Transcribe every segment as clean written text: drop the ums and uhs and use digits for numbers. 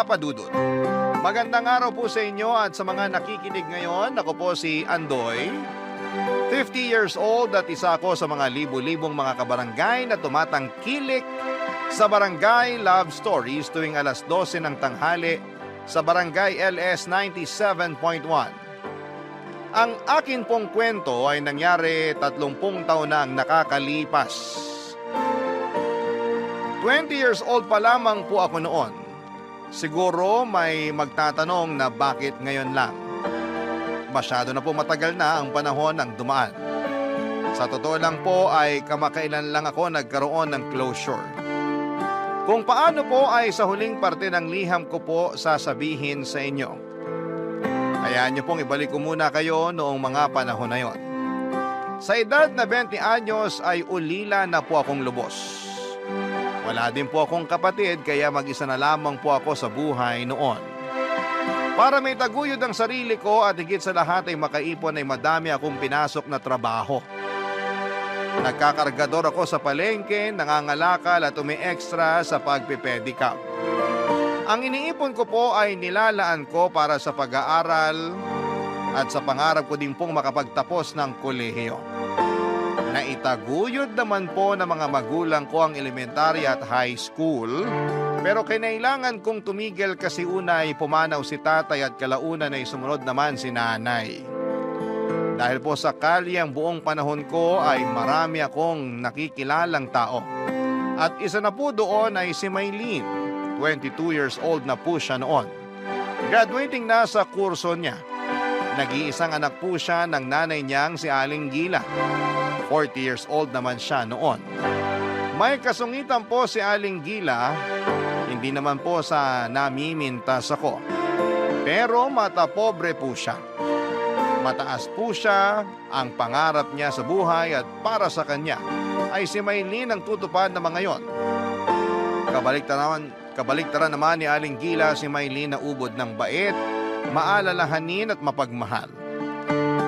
Kapadudod. Magandang araw po sa inyo at sa mga nakikinig ngayon. Ako po si Andoy, 50 years old at isa ako sa mga libu-libong mga kabarangay na tumatangkilik sa Barangay Love Stories tuwing alas 12 ng tanghali sa Barangay LS 97.1. Ang akin pong kwento ay nangyari 30 taon na ang nakakalipas. 20 years old pa lamang po ako noon. Siguro may magtatanong na bakit ngayon lang. Masyado na po matagal na ang panahon ng dumaan. Sa totoo lang po ay kamakailan lang ako nagkaroon ng closure. Kung paano po ay sa huling parte ng liham ko po sasabihin sa inyo. Hayaan niyo pong ibalik ko muna kayo noong mga panahon na yon. Sa edad na 20 anyos ay ulila na po akong lubos. Wala din po akong kapatid kaya mag-isa na lamang po ako sa buhay noon. Para may taguyod ang sarili ko at higit sa lahat ay makaipon ay madami akong pinasok na trabaho. Nagkakargador ako sa palengke, nangangalakal at umi-extra sa pagpipedicab. Ang iniipon ko po ay nilalaan ko para sa pag-aaral at sa pangarap ko din pong makapagtapos ng kolehiyo. Naitaguyod naman po ng mga magulang ko ang elementary at high school, pero kinailangan kong tumigil kasi una ay pumanaw si tatay at kalaunan ay sumunod naman si nanay. Dahil po sa kalyang buong panahon ko ay marami akong nakikilalang tao. At isa na po doon ay si Maylene, 22 years old na po siya noon. Graduating na sa kurso niya. Nag-iisang anak po siya ng nanay niyang si Aling Gila. 40 years old naman siya noon. May kasungitan po si Aling Gila, hindi naman po sa namimintas ako. Pero mata pobre po siya. Mataas po siya, ang pangarap niya sa buhay at para sa kanya ay si Maylene ang tutupad na mga yon. Kabaliktaran naman ni Aling Gila si Maylene na ubod ng bait, maalalahanin at mapagmahal.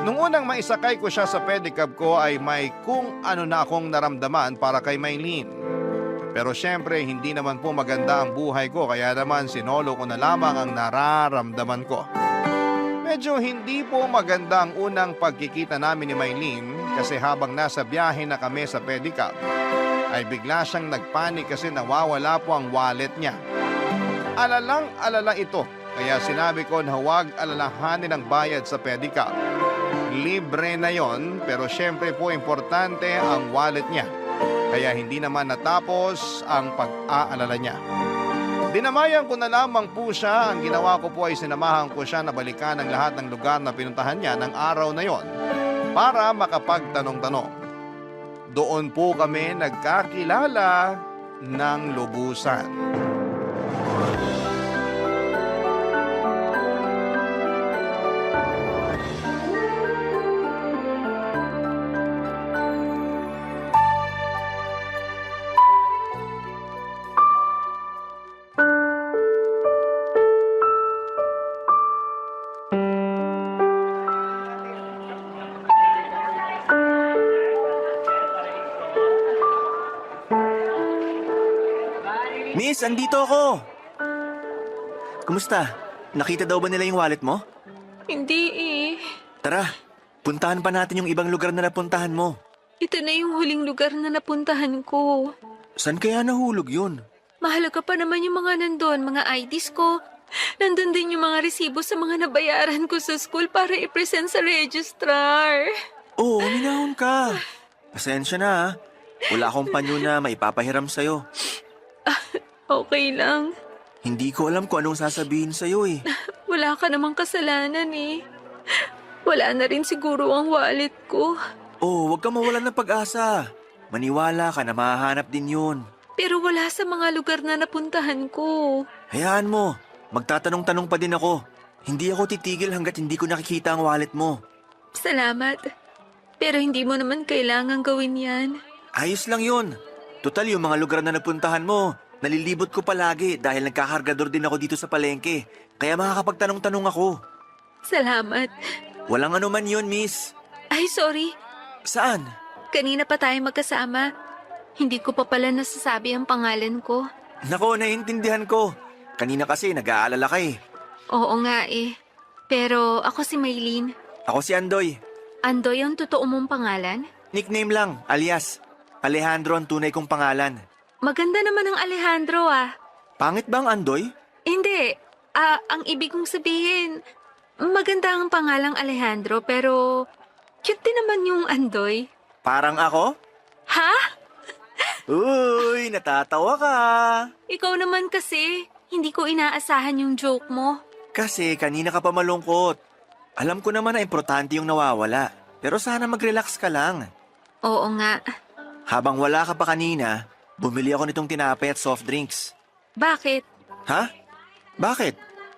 Nung unang maisakay ko siya sa pedicab ko ay may kung ano na akong naramdaman para kay Maylene. Pero syempre hindi naman po maganda ang buhay ko kaya naman sinolo ko na lamang ang nararamdaman ko. Medyo hindi po maganda ang unang pagkikita namin ni Maylene kasi habang nasa biyahe na kami sa pedicab ay bigla siyang nagpanik kasi nawawala po ang wallet niya. Alalang-alala ito kaya sinabi ko na huwag alalahanin ang bayad sa pedicab. Libre na yon pero syempre po importante ang wallet niya. Kaya hindi naman natapos ang pag-aalala niya. Dinamayan ko na lamang po siya. Ang ginawa ko po ay sinamahan ko siya na balikan ang lahat ng lugar na pinuntahan niya ng araw na yon para makapagtanong-tanong. Doon po kami nagkakilala ng lubusan. Miss, andito ako! Kumusta? Nakita daw ba nila yung wallet mo? Hindi eh. Tara, puntahan pa natin yung ibang lugar na napuntahan mo. Ito na yung huling lugar na napuntahan ko. Saan kaya nahulog yun? Mahalaga pa naman yung mga nandun, mga IDs ko. Nandun din yung mga resibo sa mga nabayaran ko sa school para i-present sa registrar. Oo, minahon ka. Pasensya na ha. Wala akong panyo na maipapahiram sa'yo. Okay lang. Hindi ko alam kung anong sasabihin sa'yo eh. Wala ka namang kasalanan eh. Wala na rin siguro ang wallet ko. Oh, huwag ka mawalan ng pag-asa. Maniwala ka na mahahanap din yun. Pero wala sa mga lugar na napuntahan ko. Hayaan mo, magtatanong-tanong pa din ako. Hindi ako titigil hanggat hindi ko nakikita ang wallet mo. Salamat. Pero hindi mo naman kailangang gawin yan. Ayos lang yun. Total yung mga lugar na napuntahan mo, nalilibot ko palagi dahil nagkakargador din ako dito sa palengke. Kaya makakapagtanong-tanong ako. Salamat. Walang anuman yun, miss. Ay, sorry. Saan? Kanina pa tayo magkasama. Hindi ko pa pala nasasabi ang pangalan ko. Nako, naiintindihan ko. Kanina kasi nag-aalala ka eh. Oo nga eh. Pero ako si Maylene. Ako si Andoy. Andoy ang totoo mong pangalan? Nickname lang, alias. Alejandro ang tunay kong pangalan. Maganda naman ang Alejandro ah. Pangit ba ang Andoy? Hindi. Ang ibig kong sabihin, maganda ang pangalang Alejandro pero cute din naman yung Andoy. Parang ako? Ha? Uy, natatawa ka. Ikaw naman kasi, hindi ko inaasahan yung joke mo. Kasi kanina ka pa malungkot. Alam ko naman na importante yung nawawala. Pero sana mag-relax ka lang. Oo nga. Habang wala ka pa kanina, bumili ako nitong tinapay at soft drinks. Bakit? Ha? Bakit?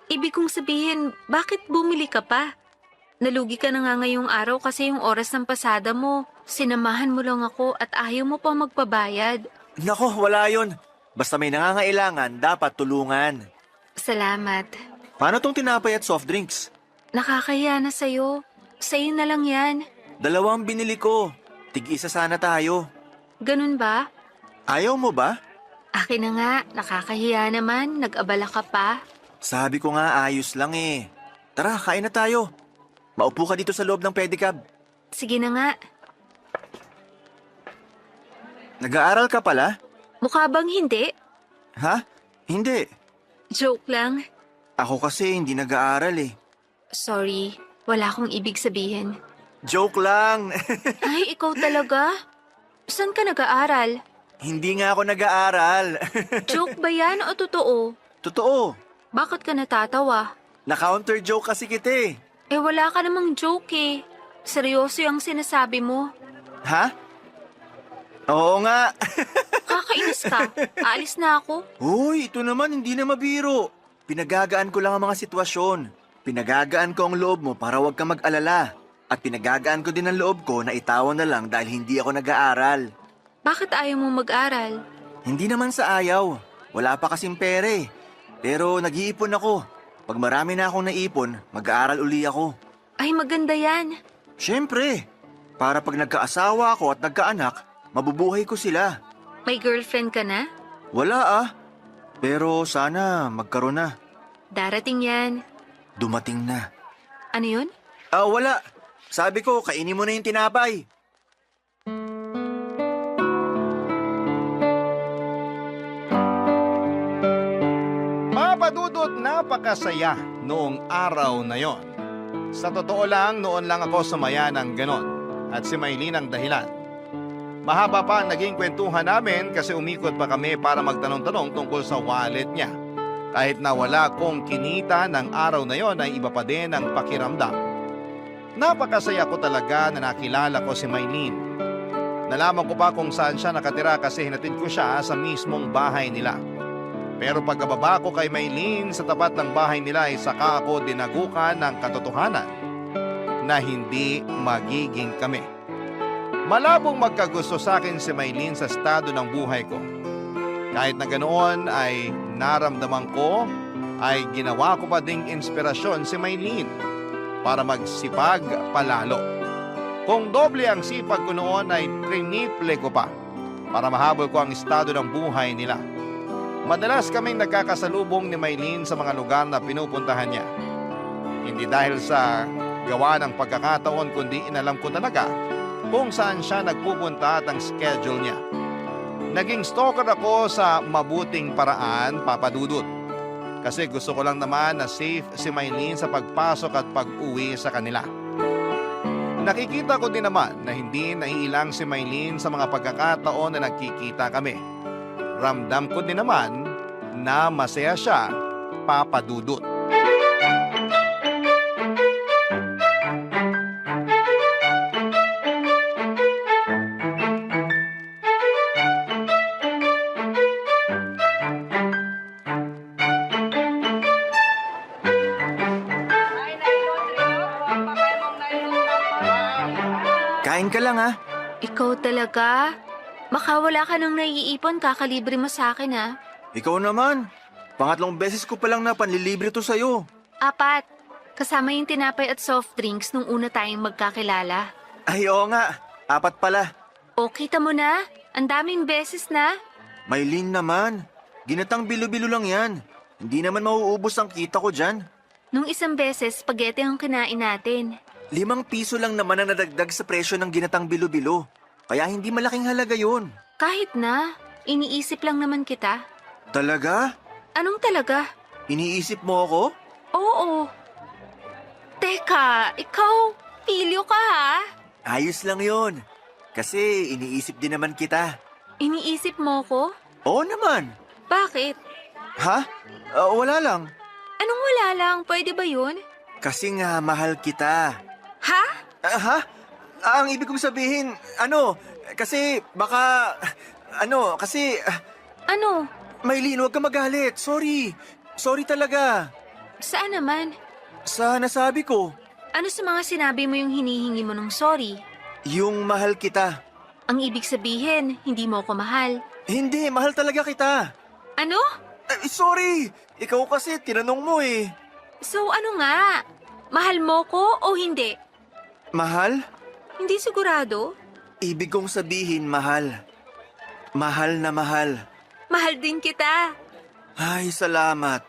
Ibig kong sabihin, bakit bumili ka pa? Nalugi ka na nga ngayong araw kasi yung oras ng pasada mo. Sinamahan mo lang ako at ayaw mo pa magpabayad. Nako, wala yun. Basta may nangangailangan, dapat tulungan. Salamat. Paano tong tinapay at soft drinks? Nakakahiya na sa'yo. Sa'yo na lang yan. 2 binili ko. Tig-isa sana tayo. Ganun ba? Ayaw mo ba? Akin na nga, nakakahiya naman. Nag-abala ka pa. Sabi ko nga ayos lang eh. Tara, kain na tayo. Maupo ka dito sa loob ng pedicab. Sige na nga. Nag-aaral ka pala? Mukha bang hindi? Ha? Hindi. Joke lang. Ako kasi hindi nag-aaral eh. Sorry, wala akong ibig sabihin. Joke lang. Ay, ikaw talaga? Saan ka nag-aaral? Hindi nga ako nag-aaral. Joke ba yan o totoo? Totoo. Bakit ka natatawa? Na-counter joke kasi kita eh. Eh wala ka namang joke eh. Seryoso yung sinasabi mo. Ha? Oo nga. Kakainis ka. Aalis na ako. Uy, ito naman hindi na mabiro. Pinagagaan ko lang ang mga sitwasyon. Pinagagaan ko ang loob mo para huwag ka mag-alala. At pinagagaan ko din ang loob ko na itawan na lang dahil hindi ako nag-aaral. Bakit ayaw mo mag-aral? Hindi naman sa ayaw. Wala pa kasing pere. Pero nag-iipon ako. Pag marami na akong naipon, mag-aaral uli ako. Ay, maganda yan. Siyempre, para pag nagkaasawa ako at nagkaanak, mabubuhay ko sila. May girlfriend ka na? Wala ah. Pero sana magkaroon na. Darating yan. Dumating na. Ano yun? Wala. Sabi ko, kainin mo na yung tinapay. Papadudot, napakasaya noong araw na yon. Sa totoo lang, noon lang ako sumaya ng ganon. At si Maylene ang dahilan. Mahaba pa ang naging kwentuhan namin kasi umikot pa kami para magtanong-tanong tungkol sa wallet niya. Kahit na wala kong kinita ng araw na yon ay iba pa din ang pakiramdam. Napakasaya ko talaga na nakilala ko si Maylene. Nalaman ko pa kung saan siya nakatira kasi hinatid ko siya sa mismong bahay nila. Pero pagkababa ko kay Maylene sa tapat ng bahay nila ay saka ako dinagukan ng katotohanan na hindi magiging kami. Malabong magkagusto sa akin si Maylene sa estado ng buhay ko. Kahit na ganoon ay naramdaman ko ay ginawa ko pa ding inspirasyon si Maylene para magsipag palalo. Kung doble ang sipag ko noon ay triniple ko pa para mahabol ko ang estado ng buhay nila. Madalas kaming nagkakasalubong ni Maylene sa mga lugar na pinupuntahan niya. Hindi dahil sa gawa ng pagkakataon kundi inalam ko talaga kung saan siya nagpupunta at ang schedule niya. Naging stalker ako sa mabuting paraan, Papa Dudut. Kasi gusto ko lang naman na safe si Maylene sa pagpasok at pag-uwi sa kanila. Nakikita ko din naman na hindi naiilang si Maylene sa mga pagkakataon na nagkikita kami. Ramdam ko din naman na masaya siya, Papa Dudut. Kain ka lang ah. Ikaw talaga? Makawala ka nang naiipon, kakalibre mo sa akin ha. Ikaw naman. Pangatlong beses ko palang na panlilibre to sa'yo. 4. Kasama yung tinapay at soft drinks nung una tayong magkakilala. Ay oo nga, 4 pala. O, kita mo na? Ang daming beses na. Maylene naman, ginatang bilo-bilo lang yan. Hindi naman mauubos ang kita ko dyan. Nung isang beses, spaghetti ang kinain natin. 5 piso lang naman ang nadagdag sa presyo ng ginatang bilo-bilo. Kaya hindi malaking halaga yun. Kahit na, iniisip lang naman kita. Talaga? Anong talaga? Iniisip mo ako? Oo. Teka, ikaw, pilyo ka ha? Ayos lang yon. Kasi iniisip din naman kita. Iniisip mo ko? Oo naman. Bakit? Ha? Wala lang. Anong wala lang? Pwede ba yun? Kasi nga mahal kita. Ha? Ha? Ang ibig kong sabihin, kasi baka, kasi, Ano? Maylin, huwag ka magalit. Sorry. Sorry talaga. Saan naman? Sa nasabi ko, Ano sa mga sinabi mo yung hinihingi mo ng sorry? yung mahal kita. Ang ibig sabihin, hindi mo ko mahal. Hindi, mahal talaga kita. Ano? Sorry. Ikaw kasi, tinanong mo eh. So ano nga? Mahal mo ko o hindi? Mahal? Hindi sigurado. Ibig kong sabihin, mahal. Mahal na mahal. Mahal din kita. Ay, salamat.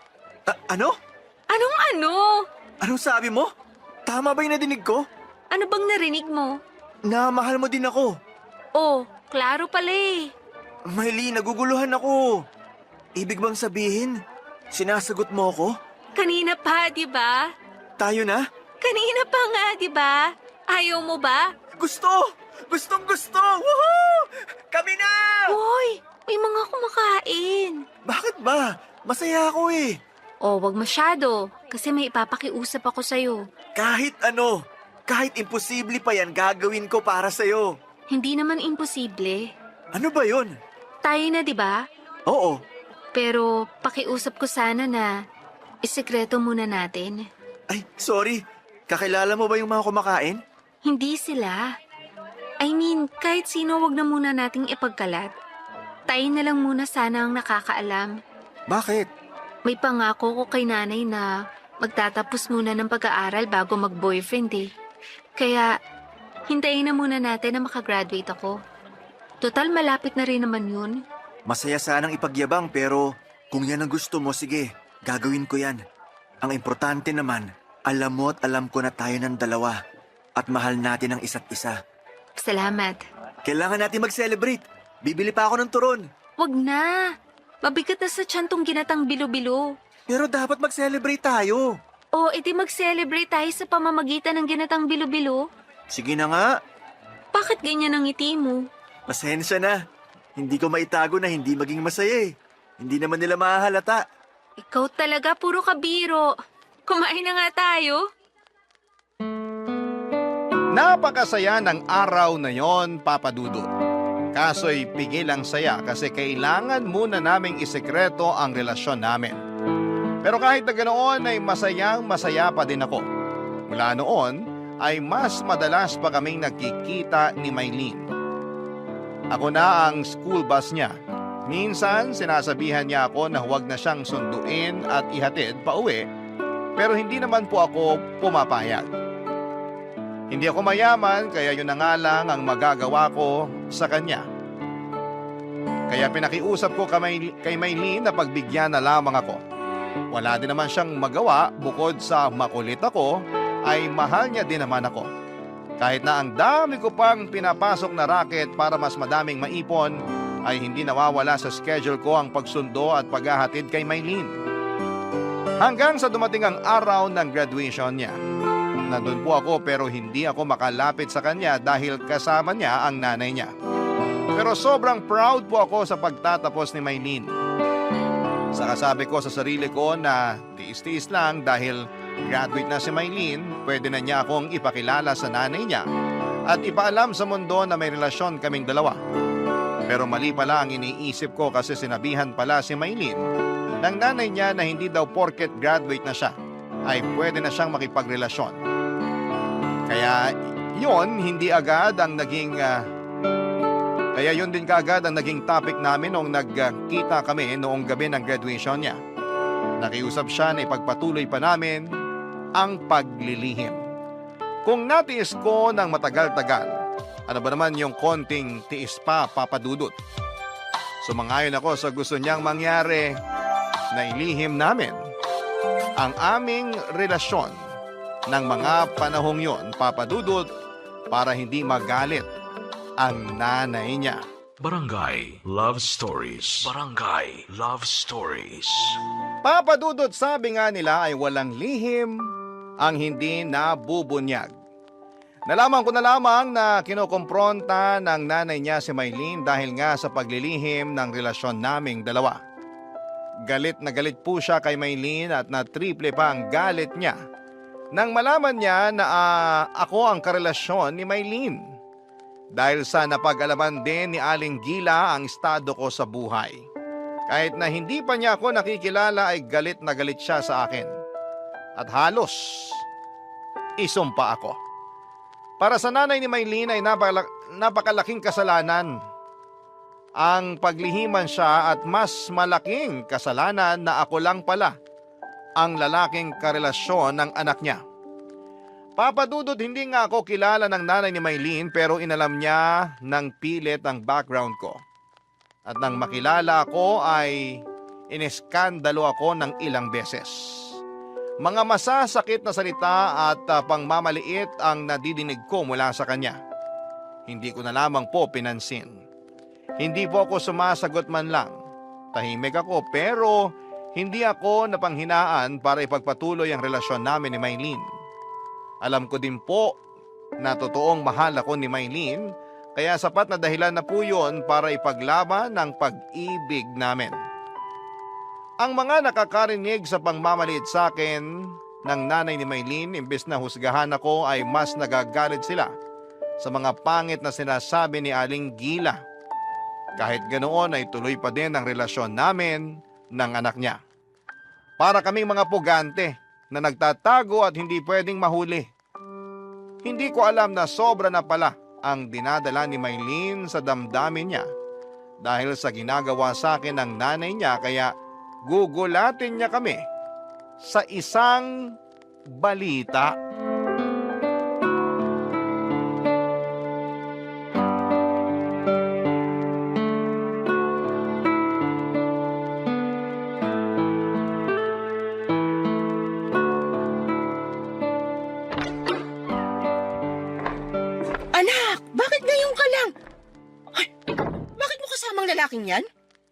Ano? Anong ano? Anong sabi mo? Tama ba yung nadinig ko? Ano bang narinig mo? Na mahal mo din ako. Oh, klaro pala eh. Maylin, naguguluhan ako. Ibig bang sabihin, sinasagot mo ako? Kanina pa, di ba? Tayo na? Kanina pa nga, di ba? Ayaw mo ba? Gusto! Gustong gusto! Woohoo! Kami na! Hoy, may mga kumakain. Bakit ba? Masaya ako eh. Oh, wag masyado. Kasi may ipapakiusap ako sa'yo. Kahit ano, kahit imposible pa yan, gagawin ko para sa'yo. Hindi naman imposible. Ano ba yun? Tayo na, di ba? Oo. Pero pakiusap ko sana na isikreto muna natin. Ay, sorry. Kakilala mo ba yung mga kumakain? Hindi sila. I mean, kahit sino wag na muna nating ipagkalat. Tayo na lang muna sana ang nakakaalam. Bakit? May pangako ko kay nanay na magtatapos muna ng pag-aaral bago mag-boyfriend eh. Kaya, hintayin na muna natin na makagraduate ako. Total, malapit na rin naman yun. Masaya sanang ipagyabang pero kung yan ang gusto mo, sige, gagawin ko yan. Ang importante naman, alam mo at alam ko na tayo ng dalawa at mahal natin ang isa't isa. Salamat. Kailangan natin mag-celebrate. Bibili pa ako ng turon. Wag na. Mabigat na sa tiyan tong ginatang bilo-bilo. Pero dapat mag-celebrate tayo. O, edi mag-celebrate tayo sa pamamagitan ng ginatang bilo-bilo. Sige na nga. Bakit ganyan ang ngiti mo? Pasensya na. Hindi ko maitago na hindi maging masaya eh. Hindi naman nila mahahalata. Ikaw talaga, puro kabiro. Kumain na nga tayo. Napakasaya ng araw na yon, Papa Dudut. Kaso'y pigil ang saya kasi kailangan muna naming isekreto ang relasyon namin. Pero kahit na ganoon ay masaya pa din ako. Mula noon ay mas madalas pa kaming nagkikita ni Maylin. Ako na ang school bus niya. Minsan sinasabihan niya ako na huwag na siyang sunduin at ihatid pa uwi, pero hindi naman po ako pumapayag. Hindi ako mayaman kaya yun na nga lang ang magagawa ko sa kanya. Kaya pinakiusap ko kay Maylin na pagbigyan na lamang ako. Wala din naman siyang magawa bukod sa makulit ako ay mahal niya din naman ako. Kahit na ang dami ko pang pinapasok na racket para mas madaming maipon ay hindi nawawala sa schedule ko ang pagsundo at paghahatid kay Maylin. Hanggang sa dumating ang araw ng graduation niya. Nandun po ako pero hindi ako makalapit sa kanya dahil kasama niya ang nanay niya. Pero sobrang proud po ako sa pagtatapos ni Maylin. Saka sabi ko sa sarili ko na tiis-tiis lang dahil graduate na si Maylin, pwede na niya akong ipakilala sa nanay niya at ipaalam sa mundo na may relasyon kaming dalawa. Pero mali pala ang iniisip ko kasi sinabihan pala si Maylin ng nanay niya na hindi daw porket graduate na siya ay pwede na siyang makipagrelasyon. Kaya yun din kaagad ang naging topic namin noong nagkita kami noong gabi ng graduation niya. Nakiusap siya na ipagpatuloy pa namin ang paglilihim. Kung natiis ko ng matagal-tagal, ano ba naman yung konting tiis pa, Papa Dudut? Sumangayon ako sa gusto niyang mangyari na ilihim namin ang aming relasyon ng mga panahong yon, Papa Dudut, para hindi magalit ang nanay niya. Barangay Love Stories. Barangay Love Stories. Papa Dudut, sabi nga nila ay walang lihim ang hindi nabubunyag. Nalaman ko na lamang na kinokompronta ng nanay niya si Maylene dahil nga sa paglilihim ng relasyon naming dalawa. Galit na galit po siya kay Maylene at na triple pa ang galit niya nang malaman niya na ako ang karelasyon ni Maylene. Dahil sa napag-alaman din ni Aling Gila ang estado ko sa buhay. Kahit na hindi pa niya ako nakikilala ay galit na galit siya sa akin. At halos isumpa ako. Para sa nanay ni Maylene ay napakalaking kasalanan ang paglihiman siya at mas malaking kasalanan na ako lang pala ang lalaking karelasyon ng anak niya. Papa Dudut, hindi nga ako kilala ng nanay ni Maylene pero inalam niya ng pilit ang background ko. At nang makilala ako ay iniskandalo ako ng ilang beses. Mga masasakit na salita at pangmamaliit ang nadidinig ko mula sa kanya. Hindi ko na lamang po pinansin. Hindi po ako sumasagot man lang. Tahimik ako pero hindi ako napanghinaan para ipagpatuloy ang relasyon namin ni Maylene. Alam ko din po na totoong mahal ako ni Maylene, kaya sapat na dahilan na po yun para ipaglaban ang pag-ibig namin. Ang mga nakakarinig sa pangmamaliit sa akin ng nanay ni Maylene, imbes na husgahan ako ay mas nagagalit sila sa mga pangit na sinasabi ni Aling Gila. Kahit ganoon ay tuloy pa din ang relasyon namin ng anak niya. Para kaming mga pugante na nagtatago at hindi pwedeng mahuli. Hindi ko alam na sobra na pala ang dinadala ni Maylene sa damdamin niya dahil sa ginagawa sa akin ng nanay niya, kaya gugulatin niya kami sa isang balita. Anak, bakit ngayon ka lang? Ay, bakit mo kasamang lalaking yan?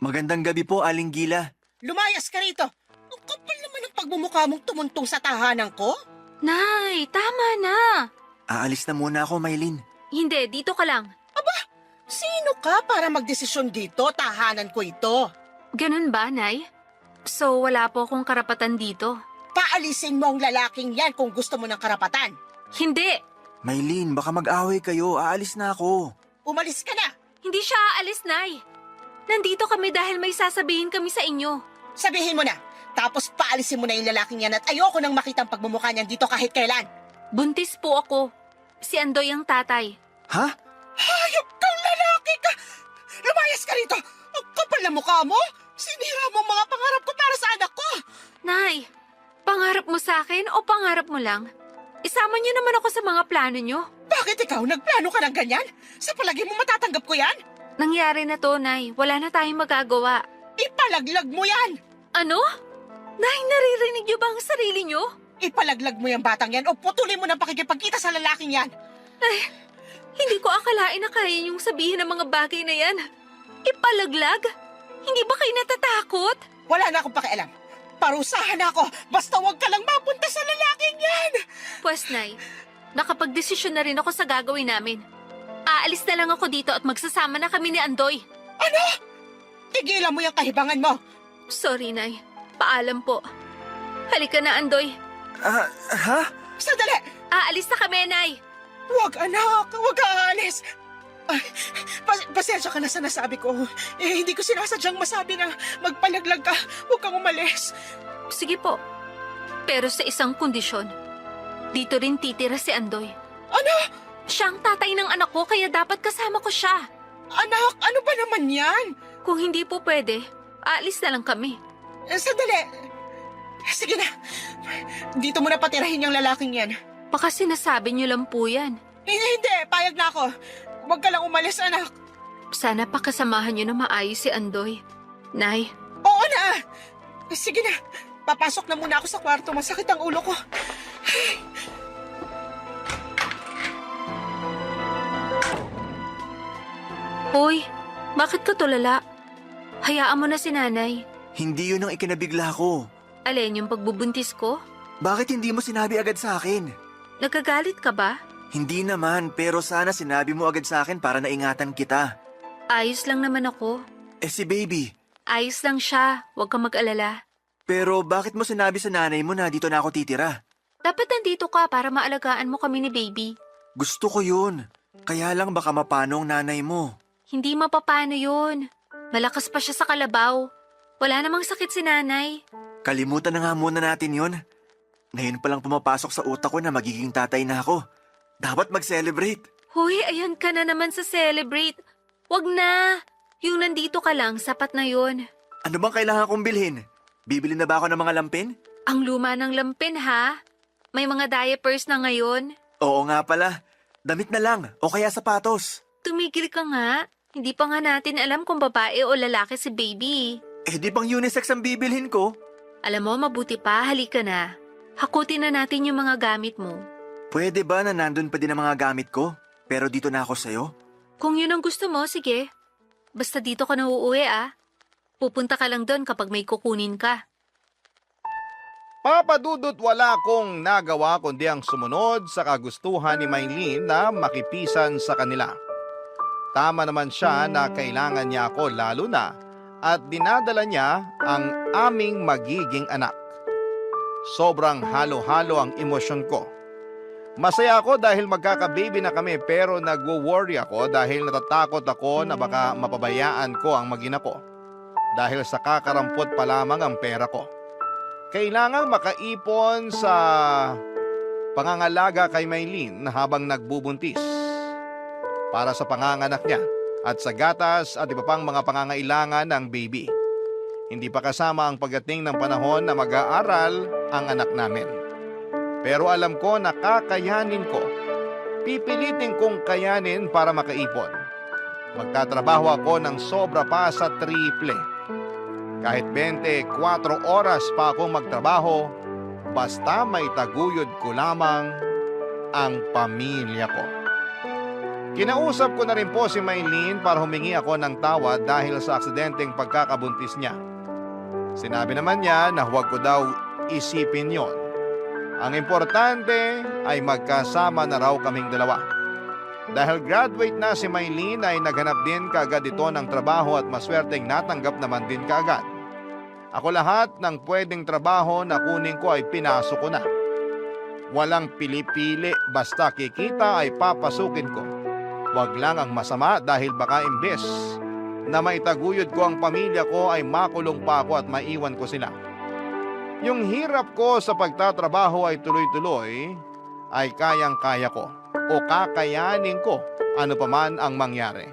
Magandang gabi po, Aling Gila. Lumayas ka rito. Ang kapal naman ang pagmumukha mong tumuntong sa tahanan ko. Nay, tama na. Aalis na muna ako, Maylene. Hindi, dito ka lang. Sino ka para magdesisyon dito? Tahanan ko ito. Ganun ba, Nay? So, wala po akong karapatan dito? Paalisin mo ang lalaking yan kung gusto mo ng karapatan. Hindi! Maylene, baka mag-away kayo. Aalis na ako. Umalis ka na. Hindi siya aalis, Nay. Nandito kami dahil may sasabihin kami sa inyo. Sabihin mo na. Tapos paalisin mo na yung lalaking yan at ayoko nang makitang pagmumukha niyan dito kahit kailan. Buntis po ako. Si Andoy ang tatay. Ha? Hayop kang lalaki ka! Lumayas ka rito! Ang kapal na mukha mo! Sinira mo ang mga pangarap ko para sa anak ko! Nay, pangarap mo sa akin o pangarap mo lang? Isama niyo naman ako sa mga plano niyo. Bakit ikaw nagplano ka ng ganyan? Sa palagi mo matatanggap ko yan? Nangyari na to, Nay. Wala na tayong magagawa. Ipalaglag mo yan! Ano? Nay, naririnig niyo ba ang sarili niyo? Ipalaglag mo yung batang yan o putulin mo ng pakikipagkita sa lalaking yan! Hindi ko akalain na kaya niyong sabihin ang mga bagay na yan. Ipalaglag? Hindi ba kayo natatakot? Wala na akong pakialam. Parusahan ako, basta huwag ka lang mapunta sa lalaking yan! Pwes, Nay, nakapagdesisyon na rin ako sa gagawin namin. Aalis na lang ako dito at magsasama na kami ni Andoy. Ano? Tigilan mo yung kahibangan mo! Sorry, Nay. Paalam po. Halika na, Andoy. Ha? Sandali! Aalis na kami, Nay. Huwag anak, huwag ka aalis! Ay, pasensya ka na sa nasabi ko. Hindi ko sinasadyang masabi na magpalaglag ka. Huwag kang umalis. Sige po. Pero sa isang kondisyon. Dito rin titira si Andoy. Ano? Siya ang tatay ng anak ko kaya dapat kasama ko siya. Anak, ano ba naman yan? Kung hindi po pwede, aalis na lang kami. Sandali. Sige na. Dito mo na patirahin yung lalaking yan. Baka sinasabi niyo lang po yan. Hindi. Payag na ako. Huwag ka lang umalis, anak. Sana pakasamahan niyo na maayos si Andoy. Nay, Oo na. Sige na, papasok na muna ako sa kwarto. Masakit ang ulo ko. Hoy, bakit ka tulala? Hayaan mo na si nanay. Hindi yun ang ikinabigla ko. Alin yung pagbubuntis ko? Bakit hindi mo sinabi agad sa akin? Nagkagalit ka ba? Hindi naman, pero sana sinabi mo agad sa akin para naingatan kita. Ayos lang naman ako. Eh si baby, Ayos lang siya, huwag kang mag-alala. pero bakit mo sinabi sa nanay mo na dito na ako titira? Dapat nandito ka para maalagaan mo kami ni baby. Gusto ko yun. Kaya lang baka mapano ang nanay mo. Hindi mapapano yun. Malakas pa siya sa kalabaw. Wala namang sakit si nanay. Kalimutan na nga muna natin yun. Ngayon palang pumapasok sa utak ko na magiging tatay na ako. Dapat mag-celebrate. Hoy, ayan ka na naman sa celebrate. Wag na. Yung nandito ka lang, sapat na yun. Ano bang kailangan kong bilhin? Bibili na ba ako ng mga lampin? Ang luma ng lampin ha. May mga diapers na ngayon. Oo nga pala. Damit na lang o kaya sapatos. Tumigil ka nga. Hindi pa nga natin alam kung babae o lalaki si baby. Eh di bang unisex ang bibilhin ko? Alam mo, mabuti pa, halika na. Hakutin na natin yung mga gamit mo. Pwede ba na nandun pa din ang mga gamit ko? Pero dito na ako sa'yo? Kung yun ang gusto mo, sige. Basta dito ka na uuwi ah. Pupunta ka lang doon kapag may kukunin ka. Papadudot wala akong nagawa kundi ang sumunod sa kagustuhan ni Maylene na makipisan sa kanila. Tama naman siya na kailangan niya ako lalo na at dinadala niya ang aming magiging anak. Sobrang halo-halo ang emosyon ko. Masaya ako dahil magkaka-baby na kami pero nagwo-worry ako dahil natatakot ako na baka mapabayaan ko ang mag-ina ko. Dahil sa kakarampot pa lamang ang pera ko. Kailangang makaipon sa pangangalaga kay Maylene habang nagbubuntis. Para sa panganganak niya at sa gatas at iba pang mga pangangailangan ng baby. Hindi pa kasama ang pagdating ng panahon na mag-aaral ang anak namin. Pero alam ko na kakayanin ko. Pipilitin kong kayanin para makaipon. Magtatrabaho ako ng sobra pa sa triple. Kahit 24 oras pa akong magtrabaho, basta may taguyod ko lamang ang pamilya ko. Kinausap ko na rin po si Maylene para humingi ako ng tawad dahil sa aksidenteng pagkakabuntis niya. Sinabi naman niya na huwag ko daw isipin yon. Ang importante ay magkasama na raw kaming dalawa. Dahil graduate na si Maylene ay naghanap din kaagad ito ng trabaho at maswerteng natanggap naman din kaagad. Ako lahat ng pwedeng trabaho na kunin ko ay pinasok ko na. Walang pili-pili, basta kikita ay papasukin ko. Wag lang ang masama dahil baka imbes na maitaguyod ko ang pamilya ko ay makulong pa ako at maiwan ko sila. Yung hirap ko sa pagtatrabaho ay tuloy-tuloy ay kayang-kaya ko o kakayanin ko ano paman ang mangyari.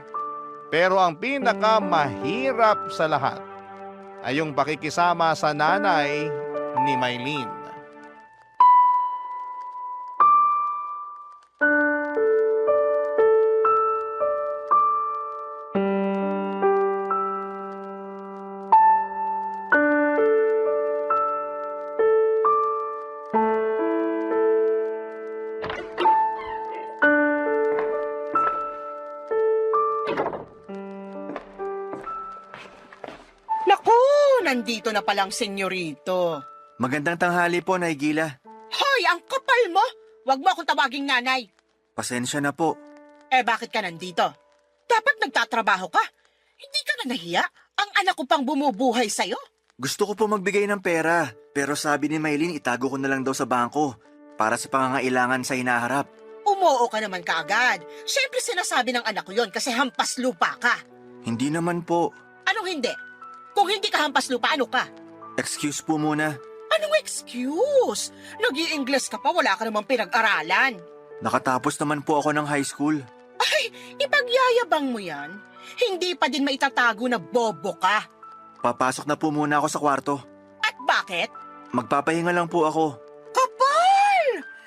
Pero ang pinakamahirap sa lahat ay yung pakikisama sa nanay ni Maylene. Naku, nandito na palang senyorito. Magandang tanghali po, Nay Gila. Hoy, ang kapal mo! Huwag mo akong tawaging nanay. Pasensya na po. Eh, bakit ka nandito? Dapat nagtatrabaho ka. Hindi ka na nahiya? Ang anak ko pang bumubuhay sa'yo. Gusto ko po magbigay ng pera, pero sabi ni Maylene itago ko na lang daw sa bangko para sa pangangailangan sa hinaharap. Umuo ka naman kaagad. Siyempre sinasabi ng anak ko yon kasi hampas lupa ka. Hindi naman po. Anong hindi? Kung hindi ka hampas lupa, ano ka? Excuse po muna. Anong excuse? Nag-i-Ingles ka pa, wala ka namang pinag-aralan. Nakatapos naman po ako ng high school. Ay, ipagyayabang mo yan. Hindi pa din maitatago na bobo ka. Papasok na po muna ako sa kwarto. At bakit? Magpapahinga lang po ako. Kapal!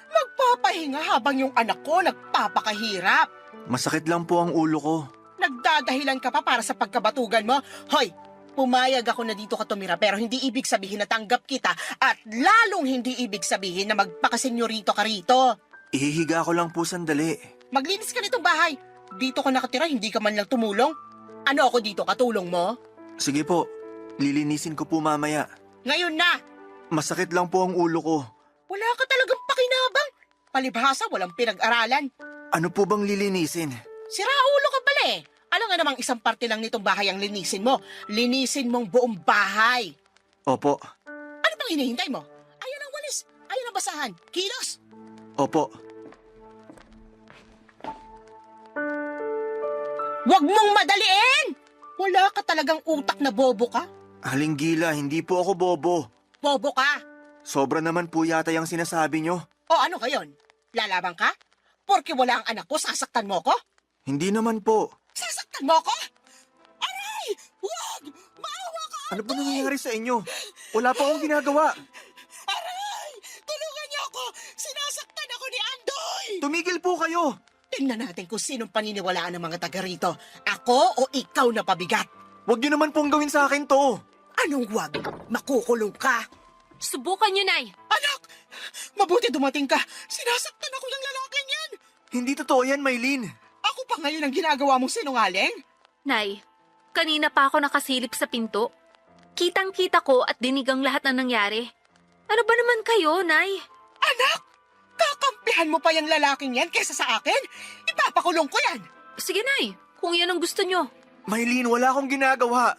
Magpapahinga habang yung anak ko nagpapakahirap. Masakit lang po ang ulo ko. Nagdadahilan ka pa para sa pagkabatugan mo. Hoy, Pumayag ako na dito ka tumira pero hindi ibig sabihin na tanggap kita at lalong hindi ibig sabihin na magpakasenyorito ka rito. Ihihiga ko lang po sandali. Maglinis ka nitong bahay. Dito ka nakatira, hindi ka man lang tumulong. Ano ako dito, katulong mo? Sige po, lilinisin ko po mamaya. Ngayon na! Masakit lang po ang ulo ko. Wala ka talagang pakinabang. Palibhasa, walang pinag-aralan. Ano po bang lilinisin? Sira ulo ka pala eh. Alam nga namang isang parte lang nitong bahay ang linisin mo. Linisin mong buong bahay. Opo, Ano pang hinihintay mo? Ayan ang walis. Ayan ang basahan. Kilos! opo. Huwag mong madaliin! Wala ka talagang utak na bobo ka? Aling Gila, hindi po ako bobo. Bobo ka! Sobra naman po yata yung sinasabi nyo. O ano ngayon? Lalaban ka? Porke wala ang anak ko, sasaktan mo ko? Hindi naman po. Sasaktan mo ko? Aray! Huwag! Maawa ka! Ano po nangyayari sa inyo? Wala pa akong ginagawa. Aray! Tulungan niyo ako! Sinasaktan ako ni Andoy! Tumigil po kayo. Tingnan natin kung sinong paniniwalaan ng mga taga rito. Ako o ikaw na pabigat? Huwag niyo naman pong gawin sa akin to. Anong wag? Makukulong ka! Subukan nyo, Nay. Anak! Mabuti dumating ka! Sinasaktan ako ng lalaking yan! Hindi totoo yan, Maylin. Ako pa ngayon ang ginagawa mong sinungaling? Nay, kanina pa ako nakasilip sa pinto. Kitang-kita ko at dinig ang lahat ng nangyari. Ano ba naman kayo, Nay? Anak! Kakampihan mo pa yung lalaking yan kesa sa akin? Ipapakulong ko yan! Sige, Nay. Kung yan ang gusto nyo. Maylin, wala akong ginagawa.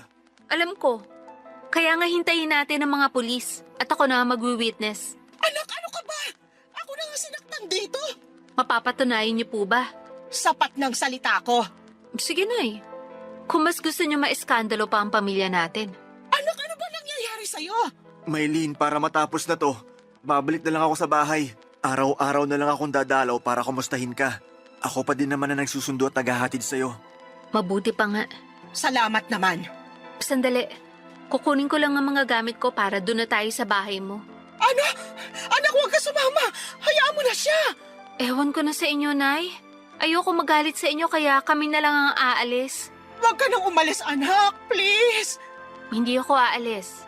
Alam ko. Kaya nga hintayin natin ang mga pulis at ako na magwi-witness. Anak, ano ka ba? Ako na nga sinaktan dito! Mapapatunayan niyo po ba? Sapat ng salita ko! Sige, Nay. Kung mas gusto niyo maiskandalo pa ang pamilya natin. Anak, ano ba nangyayari sa'yo? Maylin, para matapos na to, babalik na lang ako sa bahay. Araw-araw na lang akong dadalaw para kumustahin ka. Ako pa din naman na nagsusundo at naghahatid sa'yo. Mabuti pa nga. Salamat naman. Sandali. Kukunin ko lang ang mga gamit ko para doon na tayo sa bahay mo. Anak! Anak, huwag ka sumama! Hayaan mo na siya! Ewan ko na sa inyo, Nay. Ayoko magalit sa inyo kaya kami na lang ang aalis. Huwag ka nang umalis, anak! Please! Hindi ako aalis.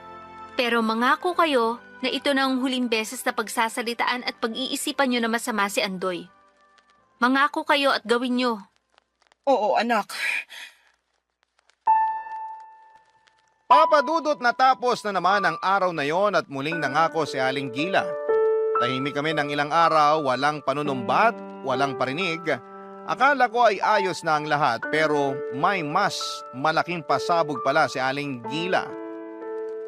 Pero mangako kayo na ito na ang huling beses na pagsasalitaan at pag-iisipan nyo na masama si Andoy. Mangako kayo at gawin nyo. Oo, anak. Papadudot natapos na naman ang araw na yon at muling nangako si Aling Gila. Tahimik kami ng ilang araw, walang panunumbat, walang parinig. Akala ko ay ayos na ang lahat pero may mas malaking pasabog pala si Aling Gila.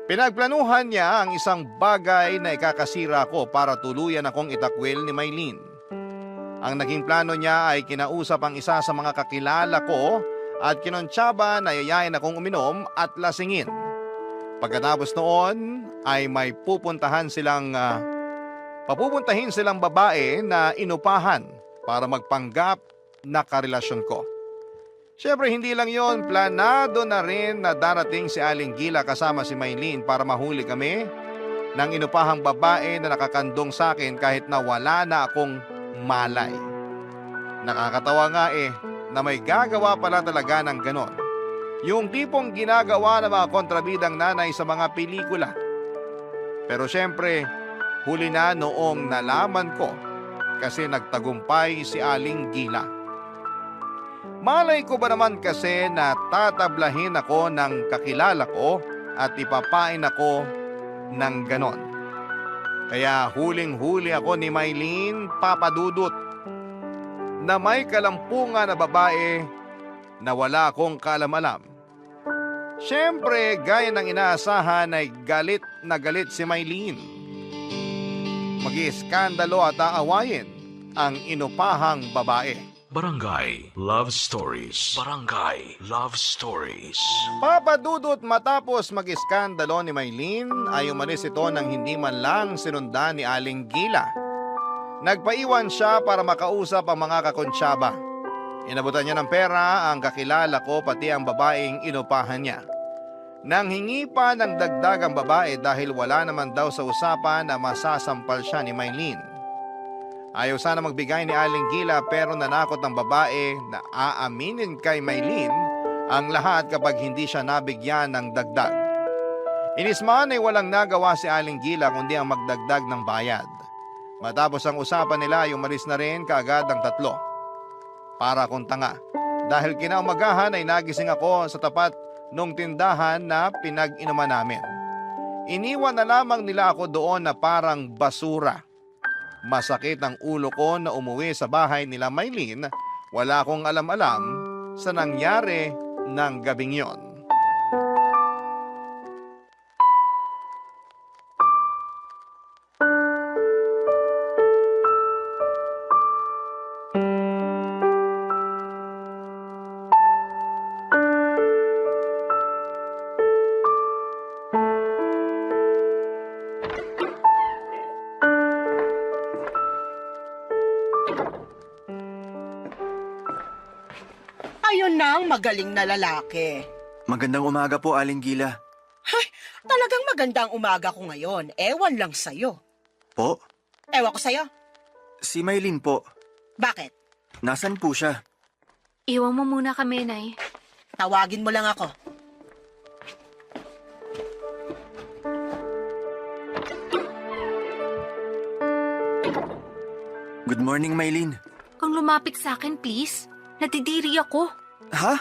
Pinagplanuhan niya ang isang bagay na ikakasira ko para tuluyan akong itakwil ni Maylin. Ang naging plano niya ay kinausap ang isa sa mga kakilala ko at kinontsaba na yayain akong uminom at lasingin. Pagkatapos noon ay may papupuntahin silang babae na inupahan para magpanggap na karelasyon ko. Siyempre hindi lang yon, planado na rin na darating si Aling Gila kasama si Maylin para mahuli kami ng inupahang babae na nakakandong sa akin kahit na wala na akong malay. Nakakatawa nga na may gagawa pala talaga ng ganon. Yung tipong ginagawa ng mga kontrabidang nanay sa mga pelikula. Pero syempre, huli na noong nalaman ko kasi nagtagumpay si Aling Gila. Malay ko ba naman kasi na tatablahin ako ng kakilala ko at ipapain ako ng ganon. Kaya huling-huli ako ni Maylin, papadudot, na may kalampungan na babae na wala akong kaalam-alam. Siyempre, gaya ng inaasahan ay galit na galit si Maylin. Mag-iiskandalo at aawayin ang inupahang babae. Barangay Love Stories. Barangay Love Stories. Papadudot matapos mag-iskandalo ni Maylin ay umalis ito nang hindi man lang sinundan ni Aling Gila. Nagpaiwan siya para makausap ang mga kakonsyaba. Inabutan niya ng pera ang kakilala ko pati ang babaeng inupahan niya. Nang hingi pa ng dagdag ang babae dahil wala naman daw sa usapan na masasampal siya ni Maylin. Ayaw sana magbigay ni Aling Gila pero nanakot ng babae na aaminin kay Maylin Ang lahat kapag hindi siya nabigyan ng dagdag. Inisman ay walang nagawa si Aling Gila kundi ang magdagdag ng bayad. Matapos ang usapan nila ay umalis na rin kaagad ang tatlo. Para akong tanga. Dahil kinaumagahan ay nagising ako sa tapat nung tindahan na pinag-inuman namin. Iniwan na lamang nila ako doon na parang basura. Masakit ang ulo ko na umuwi sa bahay nila Maylin. Wala akong alam-alam sa nangyari ng gabing yon. Ayun na ang magaling na lalaki. Magandang umaga po, Aling Gila. Talagang magandang umaga ko ngayon. Ewan lang sa'yo. Po? Ewan ko sa'yo. Si Maylin po. Bakit? Nasaan po siya? Iwan mo muna kami, Nay. Tawagin mo lang ako. Good morning, Maylin. Kung lumapit sa akin, please. Natidiri ako. Ha?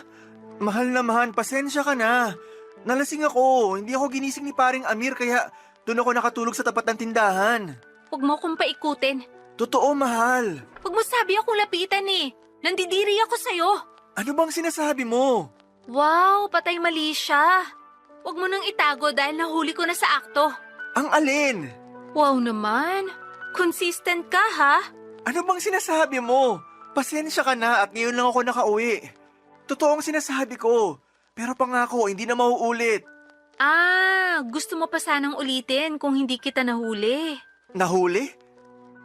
Mahal naman, pasensya ka na. Nalasing ako. Hindi ako ginising ni paring Amir kaya doon ako nakatulog sa tapat ng tindahan. Huwag mo akong paikutin. Totoo, mahal. Huwag mo sabi akong lapitan eh. Nandidiri ako sa'yo. Ano bang sinasabi mo? Wow, patay mali siya. Huwag mo nang itago dahil nahuli ko na sa akto. Ang alin? Wow naman. Consistent ka, ha? Ano bang sinasabi mo? Pasensya ka na at ngayon lang ako nakauwi. Totoo ang sinasabi ko. Pero pangako, hindi na mauulit. Gusto mo pa sanang ulitin kung hindi kita nahuli. Nahuli?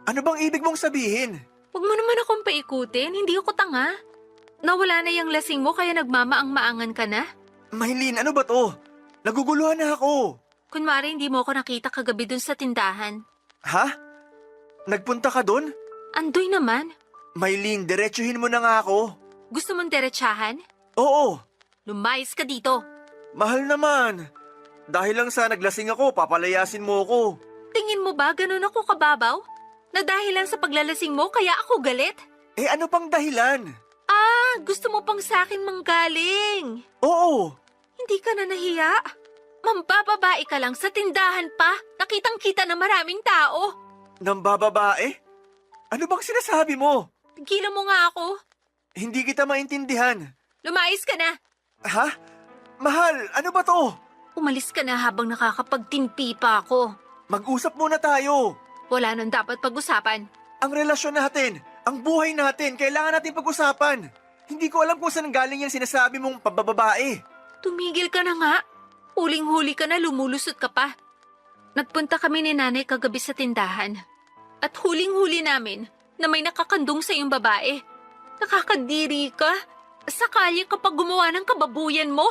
Ano bang ibig mong sabihin? Huwag mo naman akong paikutin, hindi ako tanga. Nawala na yung lasing mo kaya nagmamaang-maangan ka na? Maylin, ano ba to? Naguguluhan na ako. Kunwari hindi mo ako nakita kagabi dun sa tindahan. Ha? Nagpunta ka dun? Andoy naman. Maylin, diretsuhin mo na nga ako. Gusto mong diretsahan? Oo, Lumayas ka dito. mahal naman. Dahil lang sa naglasing ako, papalayasin mo ako. Tingin mo ba ganun ako kababaw? Na dahil lang sa paglalasing mo kaya ako galit? Eh ano pang dahilan? Gusto mo pang sa akin manggaling. Oo, Hindi ka na nahiya? Mambababae ka lang sa tindahan pa. Nakitang-kita na maraming tao. nang bababae? Ano bang sinasabi mo? Tigilan mo nga ako. Hindi kita maintindihan. Lumayas ka na. Ha? Mahal, ano ba to? Umalis ka na habang nakakapagtimpi pa ako. Mag-usap muna tayo. Wala nang dapat pag-usapan. Ang relasyon natin, ang buhay natin, kailangan natin pag-usapan. Hindi ko alam kung saan galing yung sinasabi mong pabababae. Tumigil ka na nga. Huling-huli ka na, lumulusot ka pa. Nagpunta kami ni nanay kagabi sa tindahan. At huling-huli namin na may nakakandong sa iyong babae. Nakakadiri ka. Sakali kapag gumawa ng kababuyan mo.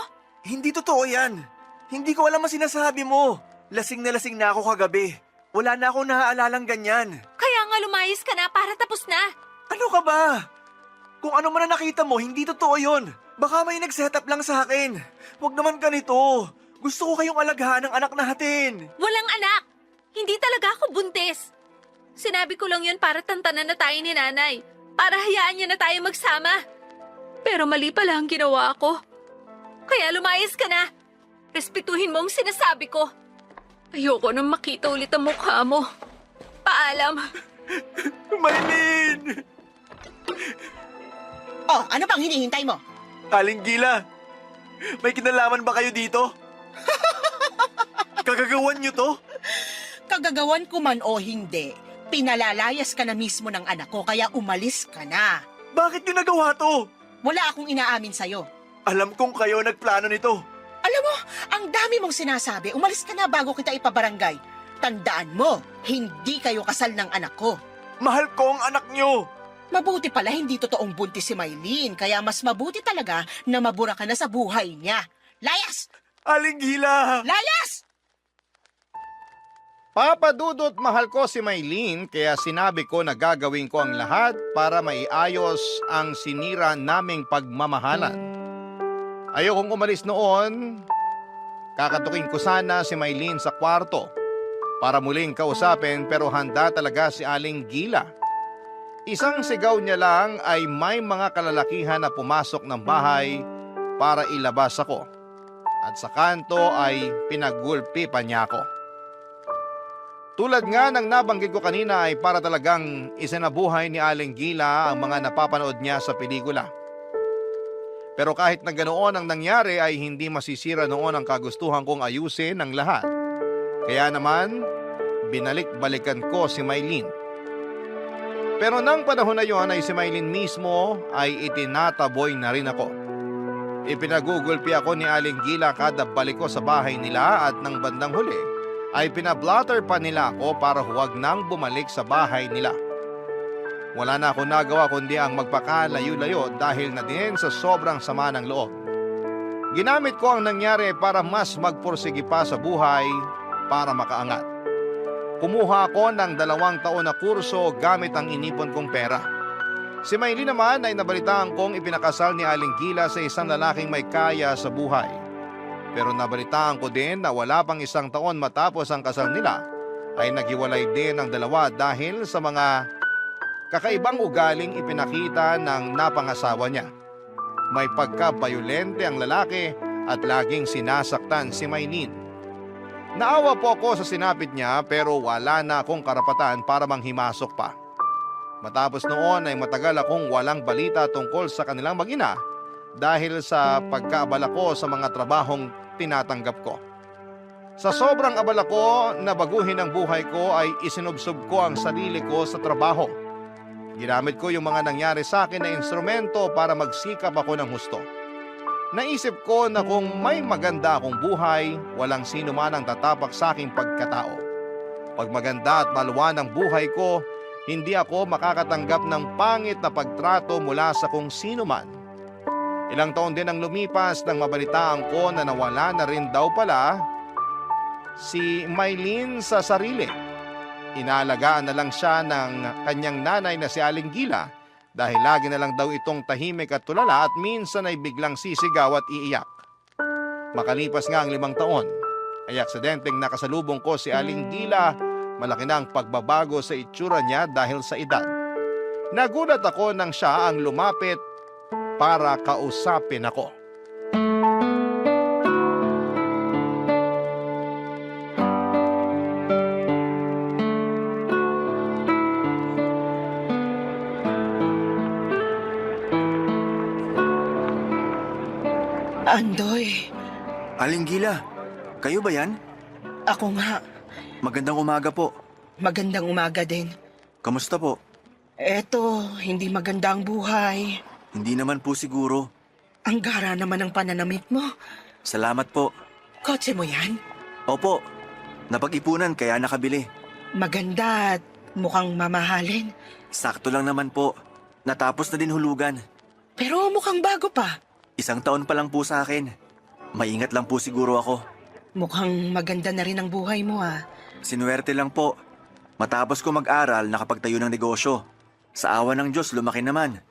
Hindi totoo yan. Hindi ko alam ang sinasabi mo. Lasing na ako kagabi. Wala na akong nahaalalang ganyan. Kaya nga lumayas ka na para tapos na. Ano ka ba? Kung ano man na nakita mo, hindi totoo yun. Baka may nag-setup lang sa akin. Huwag naman ganito. Gusto ko kayong alagahan ng anak natin. Walang anak. Hindi talaga ako buntis. Sinabi ko lang yun para tantanan na tayo ni nanay. Para hayaan niya na tayo magsama. Pero mali pala ang ginawa ko. Kaya lumayas ka na. Respetuhin mo ang sinasabi ko. Ayoko nang makita ulit ang mukha mo. Paalam. Maylin! Oh, ano bang hinihintay mo? Aling Gila, may kinalaman ba kayo dito? Kagagawan niyo to? Kagagawan ko man o hindi, pinalalayas ka na mismo ng anak ko kaya umalis ka na. Bakit niyo nagawa to? Wala akong inaamin sa'yo. Alam kong kayo nagplano nito. Alam mo, ang dami mong sinasabi. Umalis ka na bago kita ipabarangay. Tandaan mo, hindi kayo kasal ng anak ko. Mahal ko ang anak niyo. Mabuti pala hindi totoong buntis si Maylin, kaya mas mabuti talaga na mabura ka na sa buhay niya. Layas! Aling Gila! Layas! Papadudot mahal ko si Maylin kaya sinabi ko na gagawin ko ang lahat para maiayos ang sinira naming pagmamahalan. Ayokong umalis noon. Kakatukin ko sana si Maylene sa kwarto para muling kausapin pero handa talaga si Aling Gila. Isang sigaw niya lang ay may mga kalalakihan na pumasok ng bahay para ilabas ako. At sa kanto ay pinagulpi pa niya ako. Tulad nga ng nabanggit ko kanina ay para talagang isinabuhay ni Aling Gila ang mga napapanood niya sa pelikula. Pero kahit na ganoon ang nangyari ay hindi masisira noon ang kagustuhan kong ayusin ang lahat. Kaya naman, binalik-balikan ko si Maylene. Pero nang panahon na yon ay si Maylene mismo ay itinataboy na rin ako. Ipinagugulpi ako ni Aling Gila kada balik ko sa bahay nila at nang bandang huli ay pinablatter pa nila ako para huwag nang bumalik sa bahay nila. Wala na ako nagawa kundi ang magpakalayo-layo dahil na din sa sobrang sama ng loob. Ginamit ko ang nangyari para mas magpursige pa sa buhay para makaangat. Kumuha ako ng 2 taon na kurso gamit ang inipon kong pera. Si Maylene naman ay nabalitaan kong ipinakasal ni Aling Gila sa isang lalaking may kaya sa buhay. Pero nabalitaan ko din na wala pang 1 taon matapos ang kasal nila ay naghiwalay din ang dalawa dahil sa mga kakaibang ugaling ipinakita ng napangasawa niya. May pagka-bayolente ang lalaki at laging sinasaktan si Maylene. Naawa po ako sa sinapit niya pero wala na akong karapatan para manghimasok pa. Matapos noon ay matagal akong walang balita tungkol sa kanilang mag-ina dahil sa pagkaabala ko sa mga trabahong tinatanggap ko. Sa sobrang abala ko na baguhin ang buhay ko ay isinubsob ko ang sarili ko sa trabaho. Ginamit ko yung mga nangyari sa akin na instrumento para magsikap ako ng husto. Naisip ko na kung may maganda akong buhay, walang sino man ang tatapak sa aking pagkatao. Pag maganda at maluwan ang buhay ko, hindi ako makakatanggap ng pangit na pagtrato mula sa kung sino man. Ilang taon din ang lumipas nang mabalitaan ko na nawala na rin daw pala si Maylene sa sarili. Inaalagaan na lang siya ng kanyang nanay na si Aling Gila dahil lagi na lang daw itong tahimik at tulala at minsan ay biglang sisigaw at iiyak. Makalipas nga ang 5 taon, ay aksidenteng nakasalubong ko si Aling Gila. Malaki na ang pagbabago sa itsura niya dahil sa edad. Nagulat ako nang siya ang lumapit para kausapin ako. Andoy, Aling Gila, kayo ba yan? ako nga. Magandang umaga po. Magandang umaga din. Kamusta po? Eto, hindi maganda ang buhay. Hindi naman po siguro. Ang gara naman ng pananamit mo. Salamat po. Kotse mo yan? Opo, napag-ipunan kaya nakabili. Maganda at mukhang mamahalin. Sakto lang naman po. Natapos na din hulugan. Pero mukhang bago pa. 1 taon pa lang po sa akin. Maingat lang po siguro ako. Mukhang maganda na rin ang buhay mo Sinuwerte lang po. Matapos ko mag-aral, nakapagtayo ng negosyo. Sa awa ng Diyos, lumaki naman.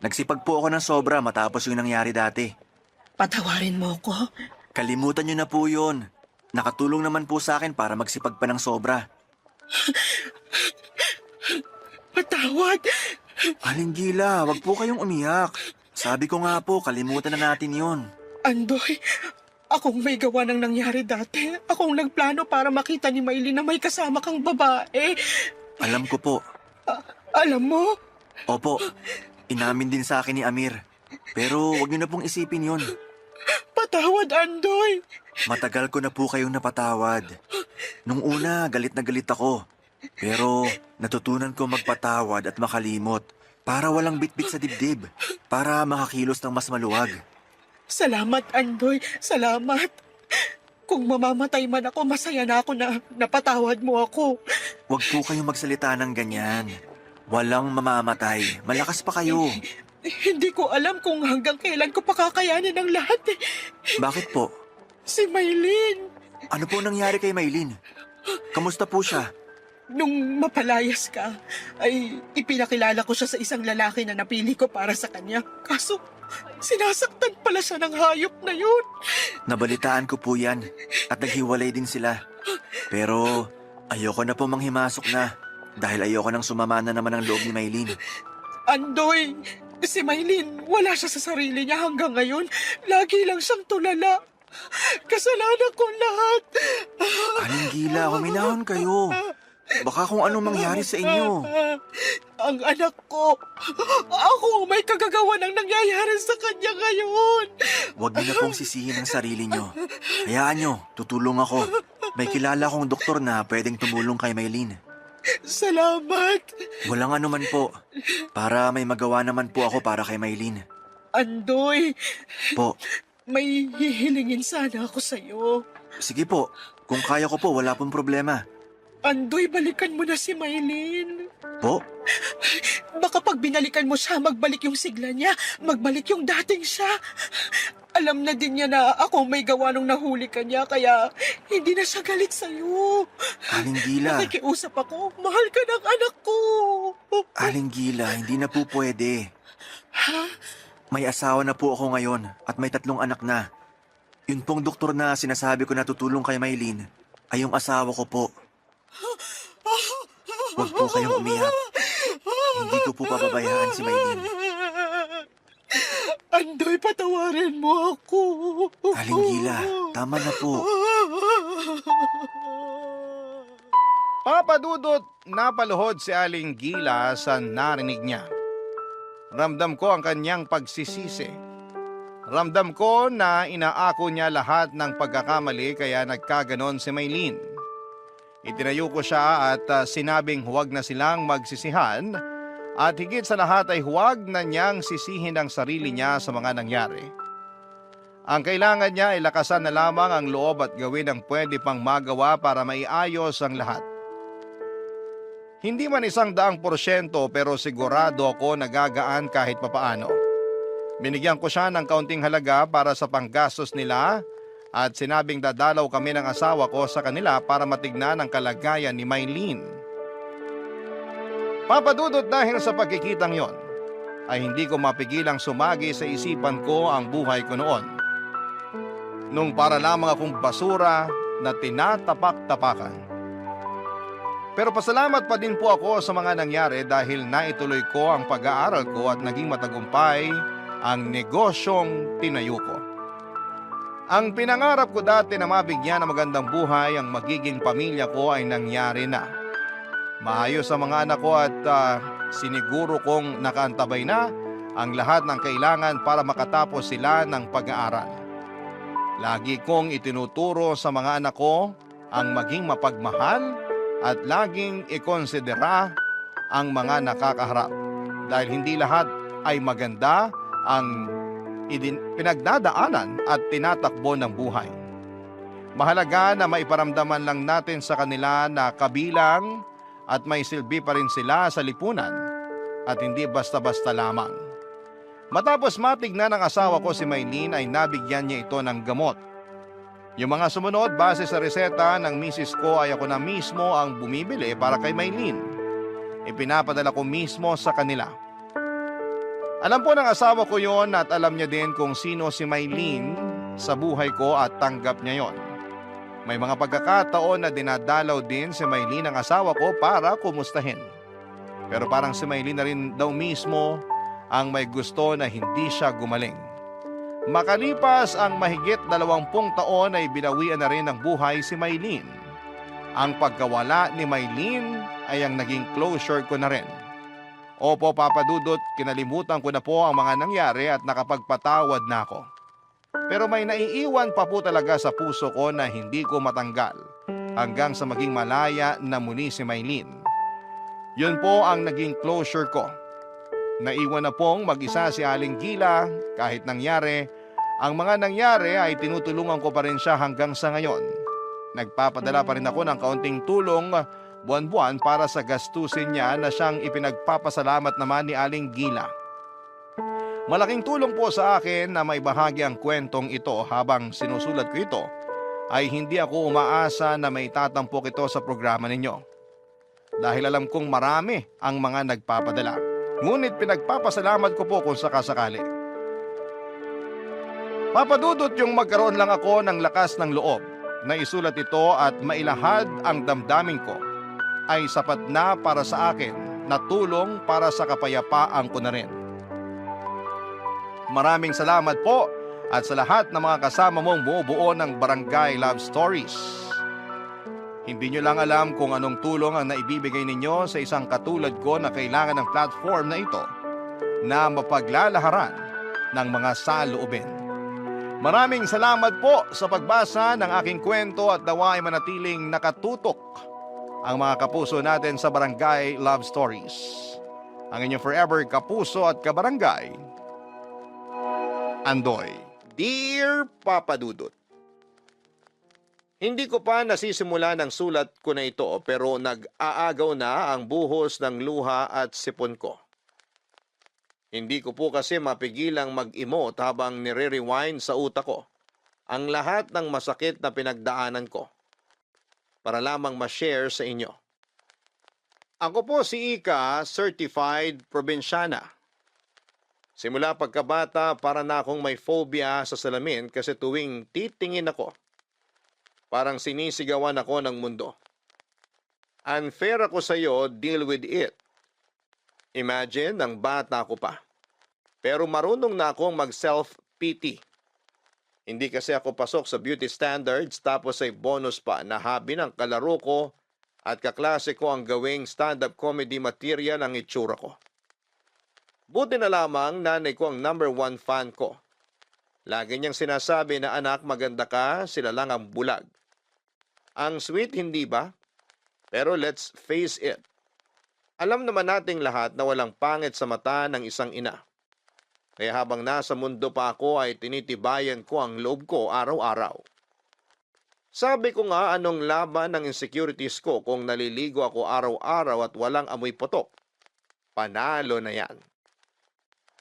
Nagsipag po ako ng sobra matapos yung nangyari dati. Patawarin mo ko. Kalimutan niyo na po yun. Nakatulong naman po sa akin para magsipag pa ng sobra. Patawad. Aling Gila, wag po kayong umiyak. Sabi ko nga po, kalimutan na natin yun. Andoy, akong may gawa ng nangyari dati. Akong nagplano para makita ni Maylene na may kasama kang babae. Alam ko po. Alam mo? Opo, inamin din sa akin ni Amir. Pero wag niyo na pong isipin yun. Patawad, Andoy. Matagal ko na po kayong napatawad. Nung una, galit na galit ako. Pero natutunan ko magpatawad at makalimot para walang bitbit sa dibdib, para makakilos ng mas maluwag. Salamat, Andoy. Salamat. Kung mamamatay man ako, masaya na ako na napatawad mo ako. Huwag po kayong magsalita ng ganyan. Walang mamamatay. Malakas pa kayo. Hindi ko alam kung hanggang kailan ko pakakayanin ang lahat. Bakit po? Si Maylene. Ano po nangyari kay Maylene? Kamusta po siya? Nung mapalayas ka, ay ipinakilala ko siya sa isang lalaki na napili ko para sa kanya. Kaso, sinasaktan pala siya ng hayop na yun. Nabalitaan ko po yan at naghiwalay din sila. Pero ayoko na po manghimasok na dahil ayoko nang sumama na naman ang loob ni Maylin. Andoy, si Maylin, wala siya sa sarili niya hanggang ngayon. Lagi lang siyang tulala. Kasalanan ko lahat. Aling Gila, huminahon kayo. Baka kung anong mangyari sa inyo. Ang anak ko, ako may kagagawa ng nangyayari sa kanya ngayon. Huwag niyo na pong sisihin ang sarili niyo. Hayaan niyo, tutulong ako. May kilala kong doktor na pwedeng tumulong kay Maylin. Salamat. Walang anuman po. Para may magawa naman po ako para kay Maylin. Andoy, Po, may hihilingin sana ako sa'yo. sige po. Kung kaya ko po, wala pong problema. Andoy, balikan mo na si Maylin. Po? Baka pag binalikan mo siya, magbalik yung sigla niya. Magbalik yung dating siya. Alam na din niya na ako may gawa nung nahuli ka niya, kaya hindi na siya galit sa'yo. Aling Gila. Nakikiusap ako, mahal ka ng anak ko. Aling Gila, hindi na po pwede. Ha? May asawa na po ako ngayon at may 3 anak na. Yun pong doktor na sinasabi ko na tutulong kay Maylin ay yung asawa ko po. Huwag po kayong umiyak. Hindi ko po pababayaan si Maylin. Andoy, patawarin mo ako. Aling Gila, tama na po. Papa Dudut, napaluhod si Aling Gila sa narinig niya. Ramdam ko ang kanyang pagsisisi. Ramdam ko na inaako niya lahat ng pagkakamali kaya nagkaganon si Maylin. Itinayo ko siya at sinabing huwag na silang magsisihan at higit sa lahat ay huwag na niyang sisihin ang sarili niya sa mga nangyari. Ang kailangan niya ay lakasan na lamang ang loob at gawin ang pwede pang magawa para maiayos ang lahat. Hindi man 100% pero sigurado ako nagagaan kahit papaano. Binigyan ko siya ng kaunting halaga para sa panggastos nila at sinabing dadalaw kami ng asawa ko sa kanila para matignan ang kalagayan ni Maylin. Papadudot dahil sa pagkikitang yon, ay hindi ko mapigilang sumagi sa isipan ko ang buhay ko noon. Nung para lamang akong basura na tinatapak-tapakan. Pero pasalamat pa din po ako sa mga nangyari dahil naituloy ko ang pag-aaral ko at naging matagumpay ang negosyong tinayo ko. Ang pinangarap ko dati na mabigyan ng magandang buhay ang magiging pamilya ko ay nangyari na. Maayos ang mga anak ko at siniguro kong nakaantabay na ang lahat ng kailangan para makatapos sila ng pag-aaral. Lagi kong itinuturo sa mga anak ko ang maging mapagmahal at laging ikonsidera ang mga nakakaharap dahil hindi lahat ay maganda ang pinagdadaanan at tinatakbo ng buhay. Mahalaga na maiparamdaman lang natin sa kanila na kabilang at may silbi pa rin sila sa lipunan at hindi basta-basta lamang. Matapos matignan ng asawa ko si Maylin ay nabigyan niya ito ng gamot. Yung mga sumunod base sa reseta ng misis ko ay ako na mismo ang bumibili para kay Maylin. Ipinapadala ko mismo sa kanila. Alam po ng asawa ko yon at alam niya din kung sino si Maylin sa buhay ko at tanggap niya yon. May mga pagkakataon na dinadalaw din si Maylin ang asawa ko para kumustahin. Pero parang si Maylin na rin daw mismo ang may gusto na hindi siya gumaling. Makalipas ang mahigit 20 taon ay binawian na rin ng buhay si Maylin. Ang pagkawala ni Maylin ay ang naging closure ko na rin. Opo, Papa Dudut, kinalimutan ko na po ang mga nangyari at nakapagpatawad na ako. Pero may naiiwan pa po talaga sa puso ko na hindi ko matanggal hanggang sa maging malaya na muli si Maylin. Yun po ang naging closure ko. Naiwan na pong mag-isa si Aling Gila kahit nangyari. Ang mga nangyari ay tinutulungan ko pa rin siya hanggang sa ngayon. Nagpapadala pa rin ako ng kaunting tulong buwan-buwan para sa gastusin niya na siyang ipinagpapasalamat naman ni Aling Gila. Malaking tulong po sa akin na may bahagi ang kwentong ito habang sinusulat ko ito ay hindi ako umaasa na may tatampok ito sa programa ninyo. dahil alam kong marami ang mga nagpapadala. Ngunit pinagpapasalamat ko po kung sakasakali. Papadudot yung magkaroon lang ako ng lakas ng loob na isulat ito at mailahad ang damdamin ko ay sapat na para sa akin na tulong para sa kapayapaan ko na rin. Maraming salamat po at sa lahat ng mga kasama mong bumubuo ng Barangay Love Stories. Hindi nyo lang alam kung anong tulong ang naibibigay ninyo sa isang katulad ko na kailangan ng platform na ito na mapaglalaharan ng mga saloobin. Maraming salamat po sa pagbasa ng aking kwento at nawa ay manatiling nakatutok ang mga kapuso natin sa Barangay Love Stories. Ang inyong forever kapuso at kabarangay, Andoy. Dear Papa Dudut, hindi ko pa nasisimula ng sulat ko na ito pero nag-aagaw na ang buhos ng luha at sipon ko. Hindi ko po kasi mapigilang mag-emote habang nire-rewind sa utak ko ang lahat ng masakit na pinagdaanan ko para lamang ma-share sa inyo. Ako po si Ika, Certified Probinsyana. Simula pagkabata para na akong may phobia sa salamin kasi tuwing titingin ako, parang sinisigawan ako ng mundo. Unfair ako sa iyo, deal with it. Imagine, ang bata ko pa. Pero marunong na akong mag-self-pity. Hindi kasi ako pasok sa beauty standards tapos ay bonus pa na habi ng kalaro ko at kaklase ko ang gawing stand-up comedy material ang itsura ko. Buti na lamang nanay ko ang #1 fan ko. Lagi niyang sinasabi na anak maganda ka, sila lang ang bulag. Ang sweet hindi ba? Pero let's face it. Alam naman nating lahat na walang pangit sa mata ng isang ina. Kaya habang nasa mundo pa ako ay tinitibayan ko ang loob ko araw-araw. Sabi ko nga anong laban ng insecurities ko kung naliligo ako araw-araw at walang amoy putok. Panalo na yan.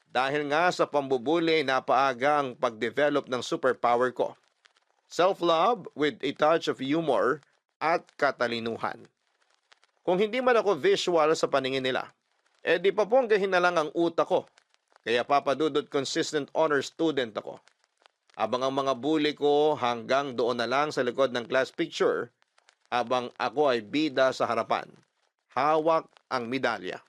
Dahil nga sa pambubuli napaaga ang pag-develop ng superpower ko. Self-love with a touch of humor at katalinuhan. Kung hindi man ako visual sa paningin nila, di paponggahin na lang ang utak ko. Kaya papadudot consistent honor student ako. Abang ang mga bully ko hanggang doon na lang sa likod ng class picture, abang ako ay bida sa harapan. Hawak ang medalya.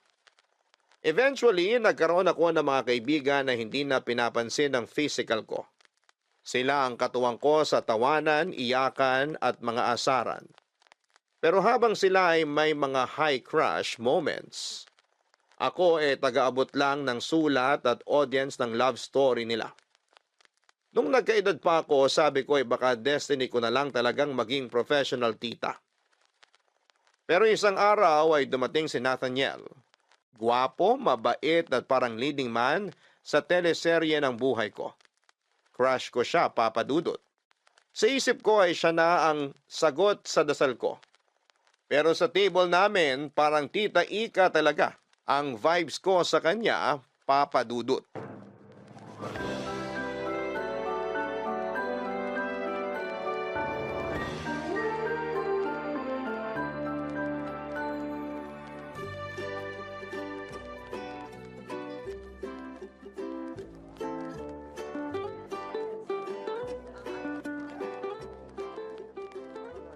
Eventually, nagkaroon ako ng mga kaibigan na hindi na pinapansin ang physical ko. Sila ang katuwang ko sa tawanan, iyakan at mga asaran. Pero habang sila ay may mga high crush moments, ako taga-abot lang ng sulat at audience ng love story nila. Nung nagkaedad pa ako, sabi ko baka destiny ko na lang talagang maging professional tita. Pero isang araw ay dumating si Nathaniel. Guwapo, mabait at parang leading man sa teleserye ng buhay ko. Crush ko siya, Papa Dudut. Sa isip ko ay siya na ang sagot sa dasal ko. Pero sa table namin, parang Tita Ika talaga. Ang vibes ko sa kanya, Papa Dudut.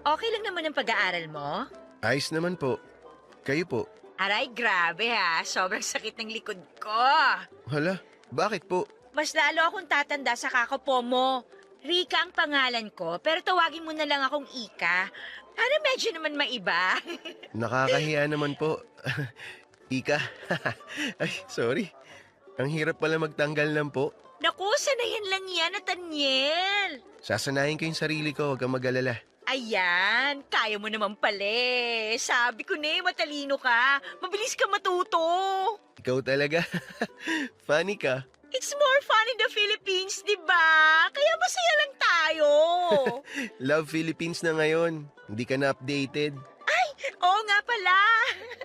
Okay lang naman ang pag-aaral mo? Ayos naman po. Kayo po. Aray, grabe ha. Sobrang sakit ng likod ko. Hala, bakit po? Mas lalo akong tatanda sa kakapo mo. Rika ang pangalan ko, pero tawagin mo na lang akong Ika. Para medyo naman maiba. Nakakahiya naman po. Ika. Ay, sorry. Ang hirap pala magtanggal ng po. Naku, sanayan lang yan, Nathaniel. Sasanayin ko yung sarili ko, huwag kang mag-alala. Ayan, kaya mo naman pala. Sabi ko na matalino ka. Mabilis ka matuto. Ikaw talaga. Funny ka. It's more fun in the Philippines, di ba? Kaya masaya lang tayo. Love Philippines na ngayon. Hindi ka na updated. Oo nga pala.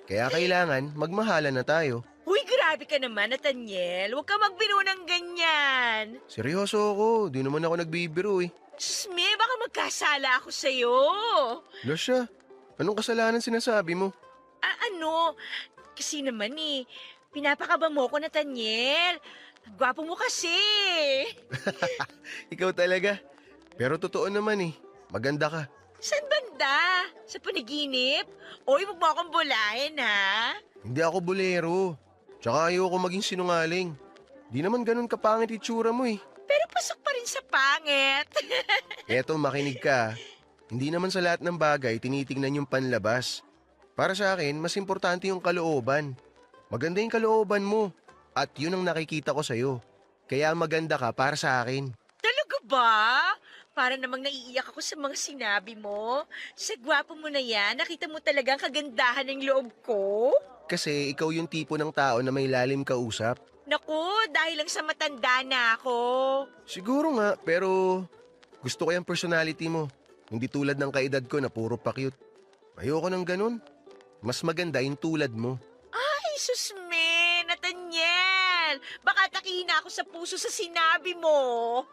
Kaya kailangan magmahalan na tayo. Uy, grabe ka naman, Nathaniel. Huwag ka magbiro ng ganyan. Seryoso ako. Di naman ako nagbibiro eh. Sme, baka magkasala ako sa'yo. Lasya, anong kasalanan sinasabi mo? Ano? Kasi naman pinapakaba mo ko, Nathaniel. Ang gwapo mo kasi. Ikaw talaga. Pero totoo naman maganda ka. Saan banda? Sa panaginip? Oy, huwag mo akong bulahin, ha? Hindi ako bolero. Tsaka ayoko maging sinungaling. Di naman ganun kapangit itsura mo Pero pasok pa rin sa pangit. Eto, makinig ka. Hindi naman sa lahat ng bagay tinitingnan yung panlabas. Para sa akin, mas importante yung kalooban. Maganda yung kalooban mo. At yun ang nakikita ko sa'yo. Kaya maganda ka para sa akin. Talaga ba? Para namang naiiyak ako sa mga sinabi mo. Sa gwapo mo na yan, nakita mo talaga ang kagandahan ng loob ko. Kasi ikaw yung tipo ng tao na may lalim kausap. Naku, dahil lang sa matanda na ako. Siguro nga, pero gusto ko yung personality mo. Hindi tulad ng kaedad ko na puro pa-cute. Ayoko ng ganun. Mas maganda yung tulad mo. Ay, susme, Nathaniel. Baka takihin na ako sa puso sa sinabi mo.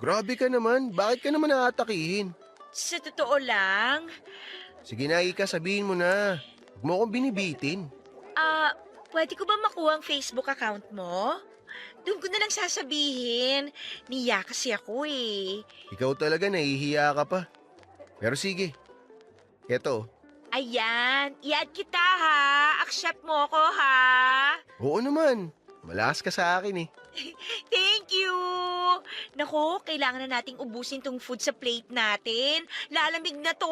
Grabe ka naman. Bakit ka naman naatakihin? Sa totoo lang, Sige na, Ika, sabihin mo na. Huwag mo akong binibitin. pwede ko ba makuha ang Facebook account mo? Doon ko na lang sasabihin. Niya kasi ako Ikaw talaga, nahihiya ka pa. Pero sige. Eto. Ayan, i-add kita ha. Accept mo ako ha. Oo naman. Malakas ka sa akin Thank you. Naku, kailangan na nating ubusin tong food sa plate natin. Lalamig na to.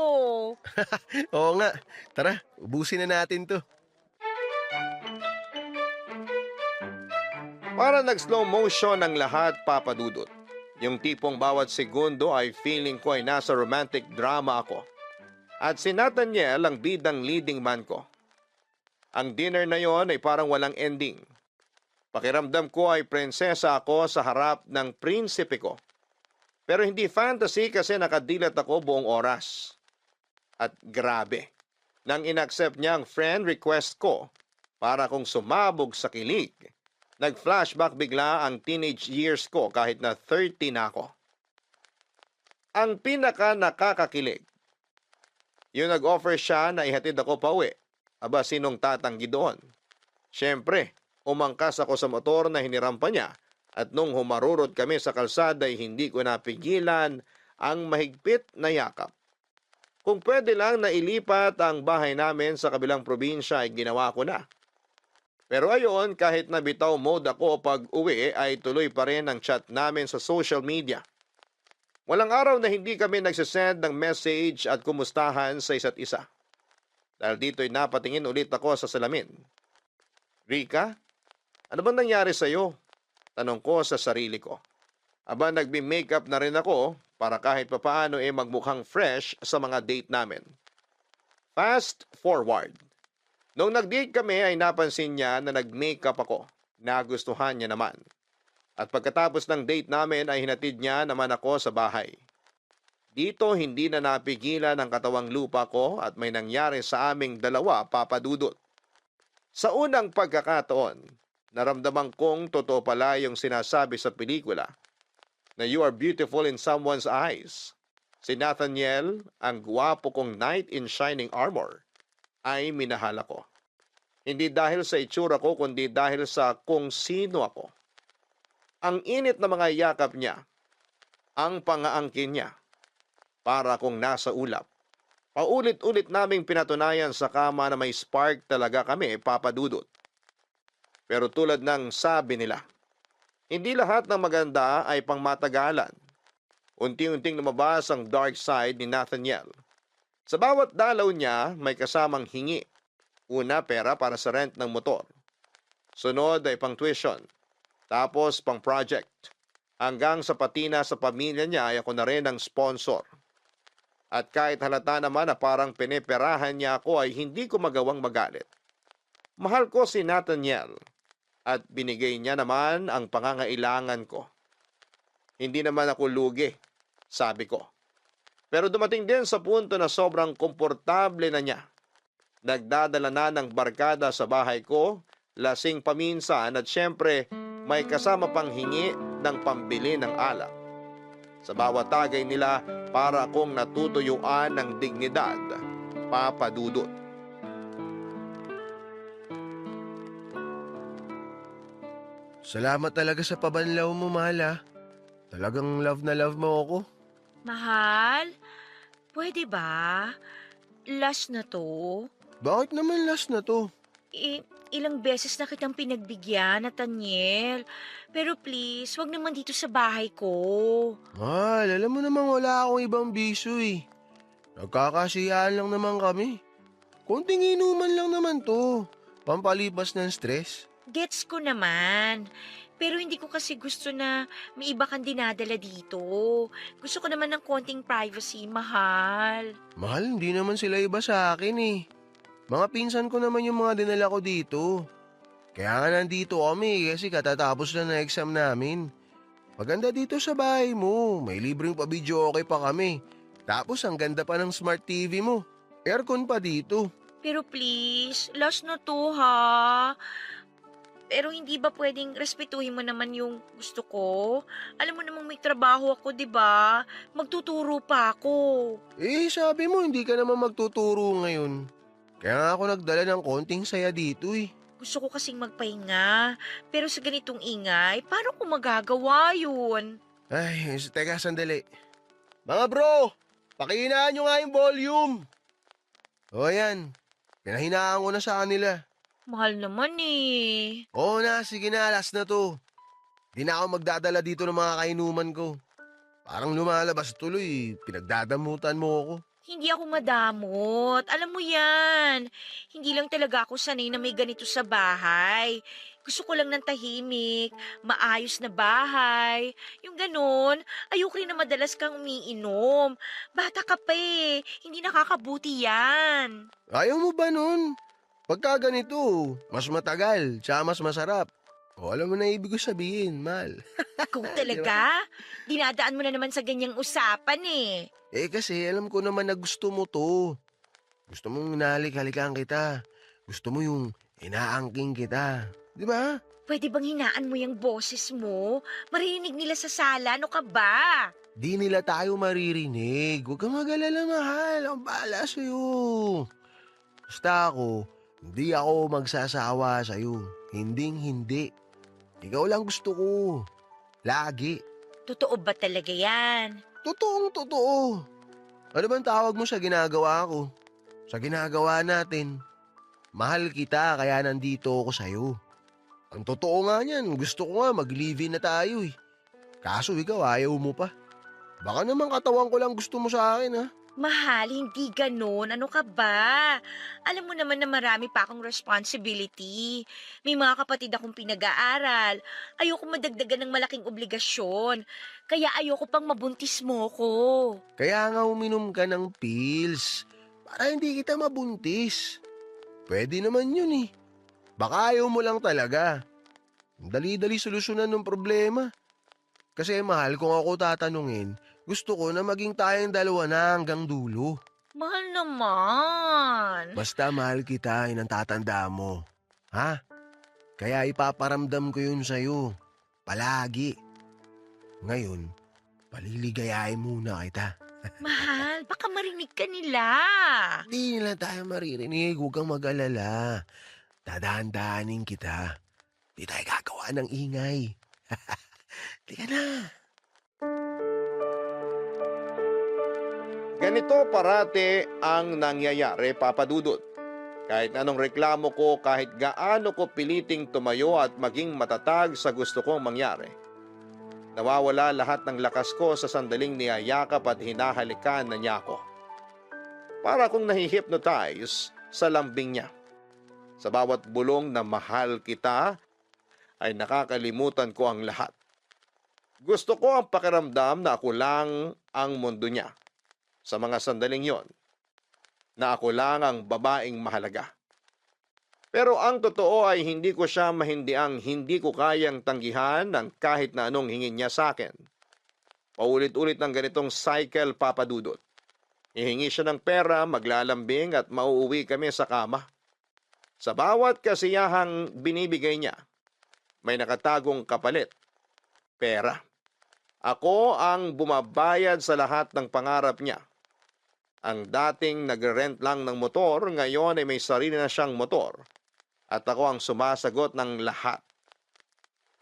Oo nga. Tara, ubusin na natin to. Para nag-slow motion ang lahat, Papa Dudut. Yung tipong bawat segundo ay feeling ko ay nasa romantic drama ako. At si Nathaniel ang bidang leading man ko. Ang dinner na yon ay parang walang ending. Pakiramdam ko ay prinsesa ako sa harap ng prinsipe ko. Pero hindi fantasy kasi nakadilat ako buong oras. At grabe, nang inaccept niya ang friend request ko para kong sumabog sa kilig, nag-flashback bigla ang teenage years ko kahit na 30 na ako. Ang pinaka nakakakilig, yung nag-offer siya na ihatid ako pauwi. Aba, sinong tatanggi doon? Siyempre, umangkas ako sa motor na hiniram pa niya at nung humarurot kami sa kalsada ay hindi ko napigilan ang mahigpit na yakap. Kung pwede lang na ilipat ang bahay namin sa kabilang probinsya ay ginawa ko na. Pero ayon, kahit nabitaw mode ako pag uwi ay tuloy pa rin ang chat namin sa social media. Walang araw na hindi kami nagsisend ng message at kumustahan sa isa't isa. Dahil dito'y napatingin ulit ako sa salamin. Rika, ano bang nangyari sa'yo? Tanong ko sa sarili ko. Aba, nagbi-makeup na rin ako para kahit papaano magmukhang fresh sa mga date namin. Fast forward. Nung nag-date kami ay napansin niya na nag-makeup ako. Nagustuhan niya naman. At pagkatapos ng date namin ay hinatid niya naman ako sa bahay. Dito hindi na napigilan ang katawang lupa ko at may nangyari sa aming dalawa, Papa Dudut. Sa unang pagkakataon, naramdaman kong totoo pala yung sinasabi sa pelikula na you are beautiful in someone's eyes. Si Nathaniel, ang gwapo kong knight in shining armor, ay minahal ako. Hindi dahil sa itsura ko kundi dahil sa kung sino ako. Ang init na mga yakap niya, ang pangaangkin niya, para kung nasa ulap. Paulit-ulit naming pinatunayan sa kama na may spark talaga kami, Papa Dudut. Pero tulad ng sabi nila, hindi lahat ng maganda ay pangmatagalan. Unti-unting lumabas ang dark side ni Nathaniel. Sa bawat dalaw niya, may kasamang hingi. Una, pera para sa rent ng motor. Sunod ay pang tuition. Tapos pang project. Hanggang sa patina sa pamilya niya ay ako na rin ang sponsor. At kahit halata naman na parang piniperahan niya ako ay hindi ko magawang magalit. Mahal ko si Nathaniel at binigay niya naman ang pangangailangan ko. Hindi naman ako lugi, sabi ko. Pero dumating din sa punto na sobrang komportable na niya. Nagdadala na ng barkada sa bahay ko, lasing paminsan at syempre may kasama pang hingi ng pambili ng alak. Sa bawat tagay nila para akong natutuyuan ng dignidad, Papa Dudut. Salamat talaga sa pabanlaw mo, mahal ha. Talagang love na love mo ako. Mahal, pwede ba? Last na to. Bakit naman last na to? Ilang beses na kitang pinagbigyan, Nathaniel. Pero please, wag naman dito sa bahay ko. Mahal, alam mo namang wala akong ibang biso eh. Nagkakasiyahan lang naman kami. Konting inuman lang naman to. Pampalipas ng stress. Gets ko naman. Pero hindi ko kasi gusto na may iba kang dinadala dito. Gusto ko naman ng konting privacy, mahal. Mahal, hindi naman sila iba sa akin eh. Mga pinsan ko naman yung mga dinala ko dito. Kaya nga nandito kami kasi katatapos na ng exam namin. Maganda dito sa bahay mo. May libreng pa-video okay pa kami. Tapos ang ganda pa ng smart TV mo. Aircon pa dito. Pero please, last na to ha. Pero hindi ba pwedeng respetuhin mo naman yung gusto ko? Alam mo namang may trabaho ako, di ba? Magtuturo pa ako. Eh, sabi mo hindi ka naman magtuturo ngayon. Kaya nga ako nagdala ng konting saya dito eh. Gusto ko kasing magpahinga. Pero sa ganitong ingay, paano ko magagawa yun? Ay, teka sandali. Mga bro, pakihinaan nyo nga yung volume. O yan, pinahinaan ko na sa kanila. Mahal naman eh. Oo na, sige na, last na to. Di na ako magdadala dito ng mga kainuman ko. Parang lumalabas tuloy, pinagdadamutan mo ako. Hindi ako madamot. Alam mo yan. Hindi lang talaga ako sanay na may ganito sa bahay. Gusto ko lang ng tahimik, maayos na bahay. Yung ganun, ayoko rin na madalas kang umiinom. Bata ka pa eh. Hindi nakakabuti yan. Ayaw mo ba nun? Pagka ganito, mas matagal, tsaka mas masarap. O alam mo na ibig ko sabihin, mahal. Kung talaga, dinadaan mo na naman sa ganyang usapan eh. Eh kasi alam ko naman na gusto mo to. Gusto mong hinalik-halikan kita. Gusto mo yung inaangking kita. Di ba? Pwede bang hinaan mo yung boses mo? Marinig nila sa sala, ano ka ba? Di nila tayo maririnig. Huwag kang mag-alala, mahal. Ang bahala sa'yo. Basta ako, hindi ako magsasawa sa'yo. Hinding-hindi. Ikaw lang gusto ko. Lagi. Totoo ba talaga yan? Totoong totoo. Ano bang tawag mo sa ginagawa ko? Sa ginagawa natin. Mahal kita kaya nandito ako sa'yo. Ang totoo nga niyan, gusto ko nga mag-live-in na tayo eh. Kaso ikaw ayaw mo pa. Baka naman katawan ko lang gusto mo sa akin ha. Mahal, hindi ganun. Ano ka ba? Alam mo naman na marami pa akong responsibility. May mga kapatid akong pinag-aaral. Ayoko madagdagan ng malaking obligasyon. Kaya ayoko pang mabuntis mo ko. Kaya nga uminom ka ng pills. Para hindi kita mabuntis. Pwede naman yun eh. Baka ayaw mo lang talaga. Dali-dali solusyonan ng problema. Kasi mahal, kung ako tatanungin, gusto ko na maging tayong dalawa na hanggang dulo. Mahal naman. Basta mahal kita, yun ang tatanda mo. Ha? Kaya ipaparamdam ko yun sa'yo. Palagi. Ngayon, paliligayahin muna kita. Mahal, baka marinig ka nila. Hindi nila tayo maririnig, huwag kang mag-alala. Dadahan-dahanin kita. Di tayo gagawa ng ingay. Di ka na. Ganito parate ang nangyayari, Papa Dudut. Kahit anong reklamo ko, kahit gaano ko piliting tumayo at maging matatag sa gusto kong mangyari. Nawawala lahat ng lakas ko sa sandaling niyayakap at hinahalikan na niya ako. Para akong nahihypnotize sa lambing niya. Sa bawat bulong na mahal kita, ay nakakalimutan ko ang lahat. Gusto ko ang pakiramdam na ako lang ang mundo niya. Sa mga sandaling yon, na ako lang ang babaeng mahalaga. Pero ang totoo ay hindi ko siya mahindiang hindi ko kayang tanggihan ng kahit na anong hingin niya sa akin. Paulit-ulit ng ganitong cycle, Papa Dudut. Hihingi siya ng pera, maglalambing at mauuwi kami sa kama. Sa bawat kasiyahang binibigay niya, may nakatagong kapalit. Pera. Ako ang bumabayad sa lahat ng pangarap niya. Ang dating nagre-rent lang ng motor, ngayon ay may sarili na siyang motor. At ako ang sumasagot ng lahat.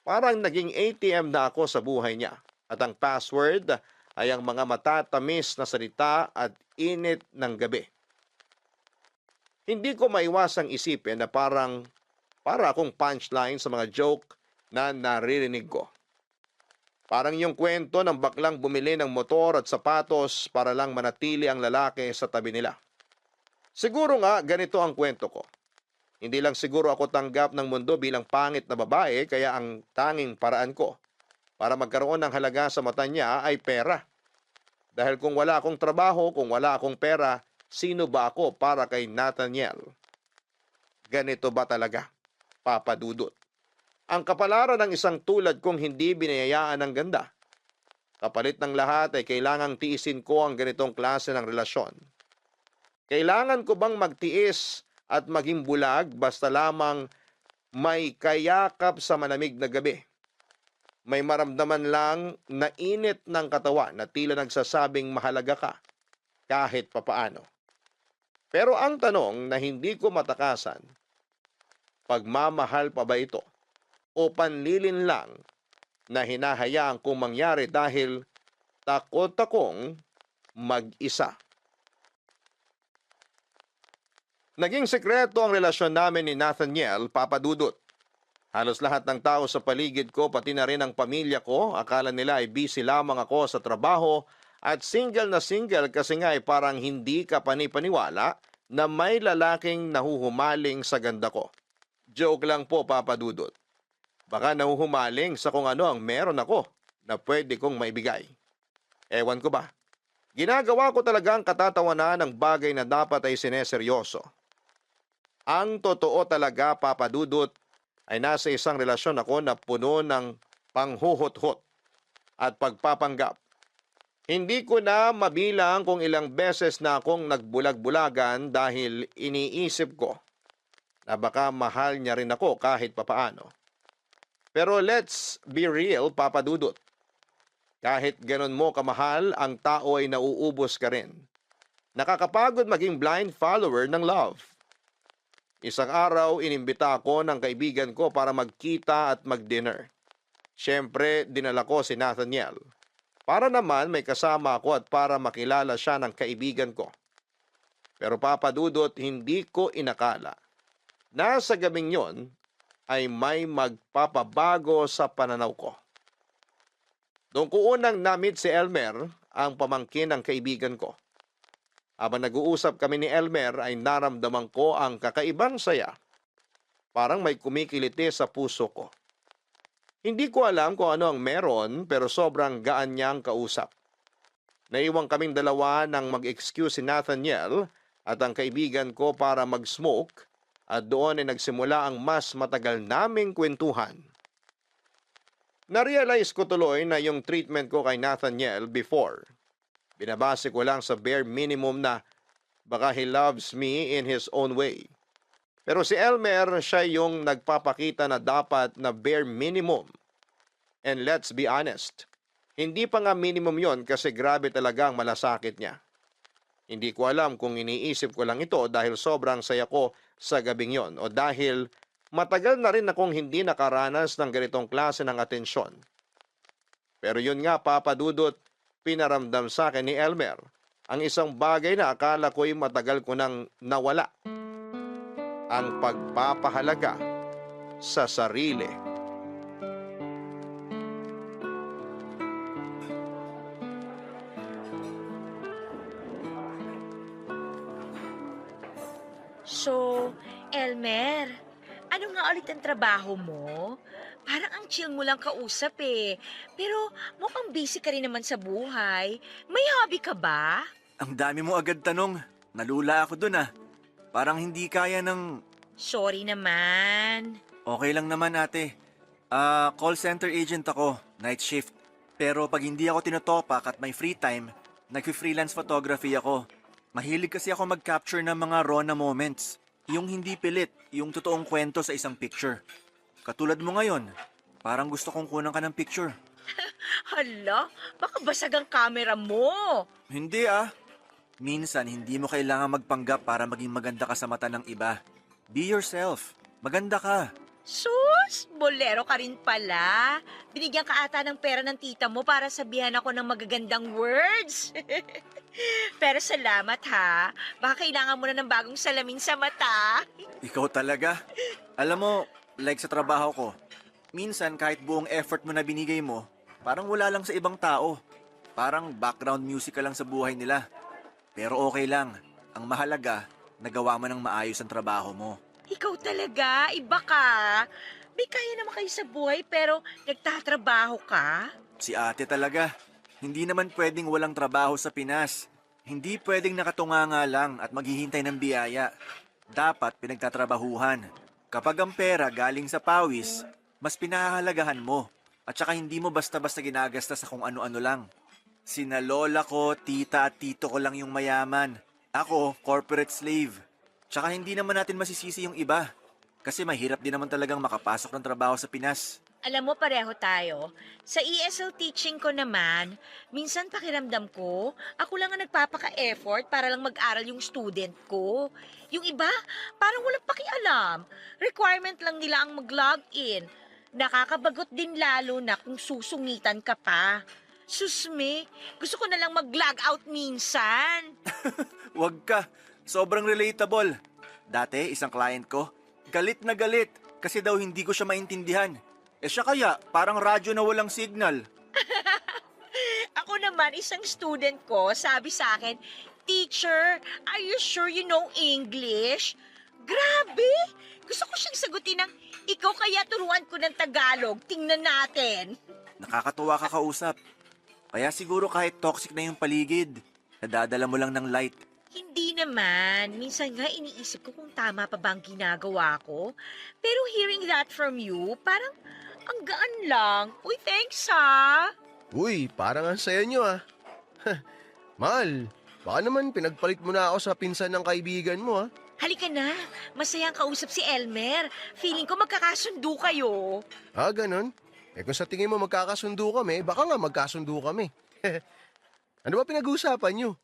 Parang naging ATM na ako sa buhay niya. At ang password ay ang mga matatamis na salita at init ng gabi. Hindi ko maiwasang isipin na para akong punchline sa mga joke na naririnig ko. Parang yung kwento ng baklang bumili ng motor at sapatos para lang manatili ang lalaki sa tabi nila. Siguro nga ganito ang kwento ko. Hindi lang siguro ako tanggap ng mundo bilang pangit na babae, kaya ang tanging paraan ko para magkaroon ng halaga sa mata niya ay pera. Dahil kung wala akong trabaho, kung wala akong pera, sino ba ako para kay Nathaniel? Ganito ba talaga, Papa Dudut? Ang kapalaran ng isang tulad kong hindi binayayaan ng ganda. Kapalit ng lahat ay kailangang tiisin ko ang ganitong klase ng relasyon. Kailangan ko bang magtiis at maging bulag basta lamang may kayakap sa malamig na gabi? May maramdaman lang na init ng katawan na tila nagsasabing mahalaga ka kahit papaano. Pero ang tanong na hindi ko matakasan, pagmamahal pa ba ito? O panlilin lang na hinahayaan kong mangyari dahil takot akong mag-isa. Naging sekreto ang relasyon namin ni Nathaniel, Papa Dudut. Halos lahat ng tao sa paligid ko, pati na rin ang pamilya ko, akala nila ay busy lamang ako sa trabaho at single na single kasi nga ay parang hindi ka panipaniwala na may lalaking nahuhumaling sa ganda ko. Joke lang po, Papa Dudut. Baka nahuhumaling sa kung ano ang meron ako na pwede kong maibigay. Ewan ko ba? Ginagawa ko talaga ang katatawanan ng bagay na dapat ay sineseryoso. Ang totoo talaga, Papa Dudut, ay nasa isang relasyon ako na puno ng panghuhot-hot at pagpapanggap. Hindi ko na mabilang kung ilang beses na akong nagbulag-bulagan dahil iniisip ko na baka mahal niya rin ako kahit papaano. Pero let's be real, Papa Dudut. Kahit ganon mo kamahal, ang tao ay nauubos ka rin. Nakakapagod maging blind follower ng love. Isang araw, inimbita ako ng kaibigan ko para magkita at mag-dinner. Siyempre, dinala ko si Nathaniel. Para naman may kasama ako at para makilala siya ng kaibigan ko. Pero Papa Dudut, hindi ko inakala na sa gabing yon ay may magpapabago sa pananaw ko. Doon ko unang na-meet si Elmer, ang pamangkin ng kaibigan ko. Habang nag-uusap kami ni Elmer ay naramdaman ko ang kakaibang saya. Parang may kumikiliti sa puso ko. Hindi ko alam kung ano ang meron pero sobrang gaan niyang kausap. Naiwang kaming dalawa nang mag-excuse si Nathaniel at ang kaibigan ko para mag-smoke at doon ay nagsimula ang mas matagal naming kwentuhan. Narealize ko tuloy na yung treatment ko kay Nathaniel before. Binabase ko lang sa bare minimum na baka he loves me in his own way. Pero si Elmer, siya yung nagpapakita na dapat na bare minimum. And let's be honest, hindi pa nga minimum yon kasi grabe talaga ang malasakit niya. Hindi ko alam kung iniisip ko lang ito dahil sobrang saya ko sa gabing yon o dahil matagal na rin akong hindi nakaranas ng ganitong klase ng atensyon. Pero yun nga, Papa Dudut, pinaramdam sa akin ni Elmer ang isang bagay na akala ko'y matagal ko nang nawala. Ang pagpapahalaga sa sarili. So, Elmer, ano nga ulit ang trabaho mo? Parang ang chill mo lang kausap eh. Pero mukhang busy ka rin naman sa buhay. May hobby ka ba? Ang dami mo agad tanong. Nalula ako dun ah. Parang hindi kaya ng... Sorry naman. Okay lang naman ate. Call center agent ako, night shift. Pero pag hindi ako tinotopak at may free time, nag-freelance photography ako. Mahilig kasi ako mag-capture ng mga raw na moments. Yung hindi pilit, yung totoong kwento sa isang picture. Katulad mo ngayon, parang gusto kong kunan ka ng picture. Hala, baka basag ang camera mo. Hindi ah. Minsan, hindi mo kailangan magpanggap para maging maganda ka sa mata ng iba. Be yourself. Maganda ka. Sus, bolero ka rin pala. Binigyan ka ata ng pera ng tita mo para sabihan ako ng magagandang words. Pero salamat ha. Baka kailangan mo na ng bagong salamin sa mata. Ikaw talaga. Alam mo, like sa trabaho ko, minsan kahit buong effort mo na binigay mo, parang wala lang sa ibang tao. Parang background music ka lang sa buhay nila. Pero okay lang. Ang mahalaga, nagawa mo ng maayos ang trabaho mo. Ikaw talaga, iba ka. May kaya naman kayo sa buhay pero nagtatrabaho ka? Si ate talaga. Hindi naman pwedeng walang trabaho sa Pinas. Hindi pwedeng nakatunganga lang at maghihintay ng biyaya. Dapat pinagtatrabahuhan. Kapag ang pera galing sa pawis, mas pinahahalagahan mo. At saka hindi mo basta-basta ginagasta sa kung ano-ano lang. Sina lola ko, tita at tito ko lang yung mayaman. Ako, corporate slave. Tsaka hindi naman natin masisisi yung iba. Kasi mahirap din naman talagang makapasok ng trabaho sa Pinas. Alam mo, pareho tayo. Sa ESL teaching ko naman, minsan pakiramdam ko, ako lang ang nagpapaka-effort para lang mag-aral yung student ko. Yung iba, parang walang pakialam. Requirement lang nila ang mag-log in. Nakakabagot din lalo na kung susungitan ka pa. Susme, gusto ko na lang mag-log out minsan. Wag ka. Sobrang relatable. Dati, isang client ko, galit na galit kasi daw hindi ko siya maintindihan. Siya kaya, parang radyo na walang signal. Ako naman, isang student ko, sabi sa akin, "Teacher, are you sure you know English?" Grabe! Gusto ko siyang sagutin ng, "Ikaw kaya turuan ko ng Tagalog, tingnan natin." Nakakatuwa ka kausap. Kaya siguro kahit toxic na yung paligid, nadadala mo lang ng light. Hindi naman. Minsan nga iniisip ko kung tama pa ba ang ginagawa ko. Pero hearing that from you, parang ang gaan lang. Uy, thanks ha! Uy, parang ang saya nyo ah. Mahal, baka naman pinagpalit mo na ako sa pinsan ng kaibigan mo ah. Halika na. Masayang kausap si Elmer. Feeling ko magkakasundo kayo. Ah, ganun? Kung sa tingin mo magkakasundo kami, baka nga magkasundo kami. Ano ba pinag-uusapan nyo?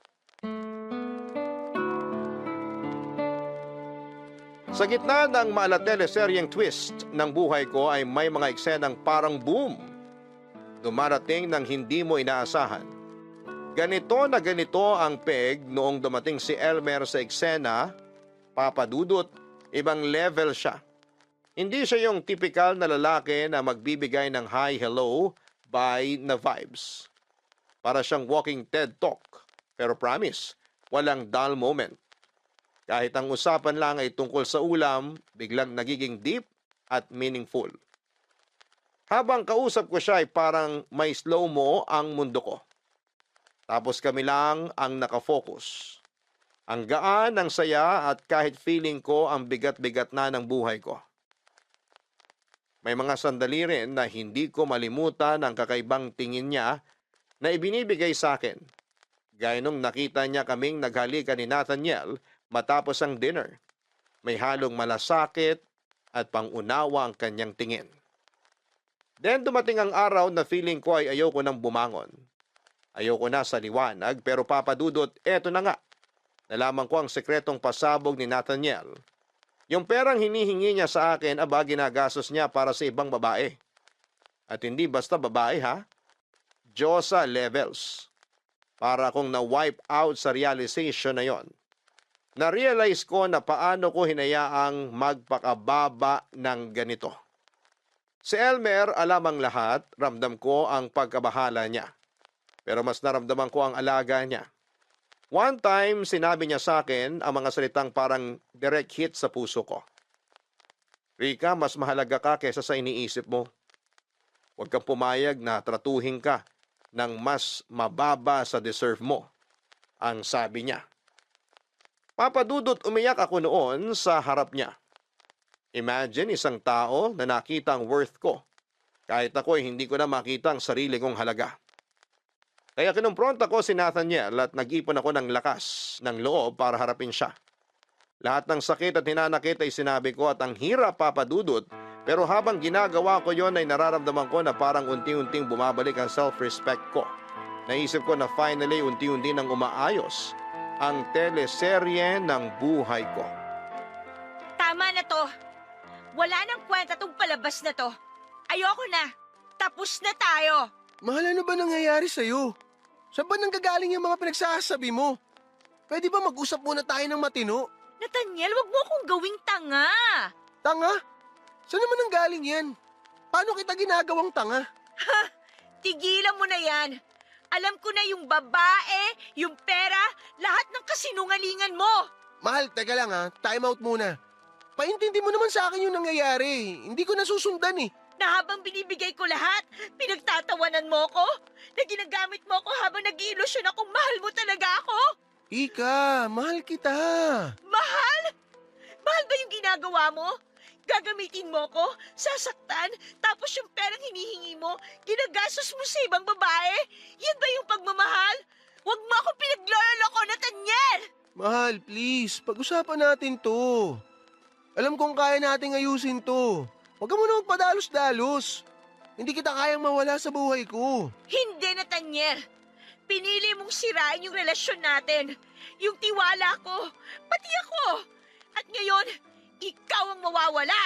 Sa gitna ng malateleseryeng twist ng buhay ko ay may mga eksenang parang boom. Dumarating ng hindi mo inaasahan. Ganito na ganito ang peg noong dumating si Elmer sa eksena, papadudot, ibang level siya. Hindi siya yung typical na lalaki na magbibigay ng hi, hello, bye na vibes. Para siyang walking TED Talk. Pero promise, walang dull moment. Kahit ang usapan lang ay tungkol sa ulam, biglang nagiging deep at meaningful. Habang kausap ko siya ay parang may slow-mo ang mundo ko. Tapos kami lang ang nakafocus. Ang gaan, ang saya at kahit feeling ko ang bigat-bigat na ng buhay ko. May mga sandali rin na hindi ko malimutan ang kakaibang tingin niya na ibinibigay sa akin. Gaya nung nakita niya kaming naghalikan ni Nathaniel matapos ang dinner. May halong malasakit at pangunawa ang kanyang tingin. Then dumating ang araw na feeling ko ay ayoko nang bumangon. Ayoko na sa liwanag pero papadudot, eto na nga. Nalaman ko ang sekretong pasabog ni Nathaniel. Yung perang hinihingi niya sa akin, aba ginagastos niya para sa ibang babae. At hindi basta babae ha, Diyosa levels. Para akong na-wipe out sa realization na yon. Na-realize ko na paano ko hinayaang magpakababa ng ganito. Si Elmer, alam ang lahat, ramdam ko ang pagkabahala niya. Pero mas naramdaman ko ang alaga niya. One time, sinabi niya sa akin ang mga salitang parang direct hit sa puso ko. Rika, mas mahalaga ka kesa sa iniisip mo. Huwag kang pumayag na tratuhin ka ng mas mababa sa deserve mo, ang sabi niya. Papadudot, umiyak ako noon sa harap niya. Imagine isang tao na nakita ang worth ko. Kahit ako ay hindi ko na makita ang sarili kong halaga. Kaya kinumpronta ko si Nathaniel at nag-ipon ako ng lakas ng loob para harapin siya. Lahat ng sakit at hinanakit ay sinabi ko at ang hirap papadudot, pero habang ginagawa ko yon ay nararamdaman ko na parang unti-unting bumabalik ang self-respect ko. Naisip ko na finally unti-unti nang umaayos ang teleserye ng buhay ko. Tama na to. Wala nang kwenta tong palabas na to. Ayoko na. Tapos na tayo. Mahal, ano ba nangyayari sa'yo? Saan ba nanggagaling yung mga pinagsasabi mo? Pwede ba mag-usap muna tayo ng matino? Nathaniel, wag mo akong gawing tanga. Tanga? Saan naman nanggaling yan? Paano kita ginagawang tanga? Tigilan mo na yan. Alam ko na yung babae, yung pera, lahat ng kasinungalingan mo. Mahal, teka lang ha. Time out muna. Paintindi mo naman sa akin yung nangyayari. Hindi ko nasusundan eh. Na habang binibigay ko lahat, pinagtatawanan mo ko? Na ginagamit mo ko habang nag-iilusyon akong mahal mo talaga ako? Ika, mahal kita. Mahal? Mahal ba yung ginagawa mo? Gagamitin mo ko, sasaktan, tapos yung perang hinihingi mo, ginagastos mo sa ibang babae? Yan ba yung pagmamahal? Huwag mo ako pinagloloko, Nathaniel! Mahal, please. Pag-usapan natin to. Alam kong kaya nating ayusin to. Huwag ka muna magpadalos-dalos. Hindi kita kayang mawala sa buhay ko. Hindi, Nathaniel. Pinili mong sirain yung relasyon natin. Yung tiwala ko, pati ako. At ngayon, ikaw ang mawawala.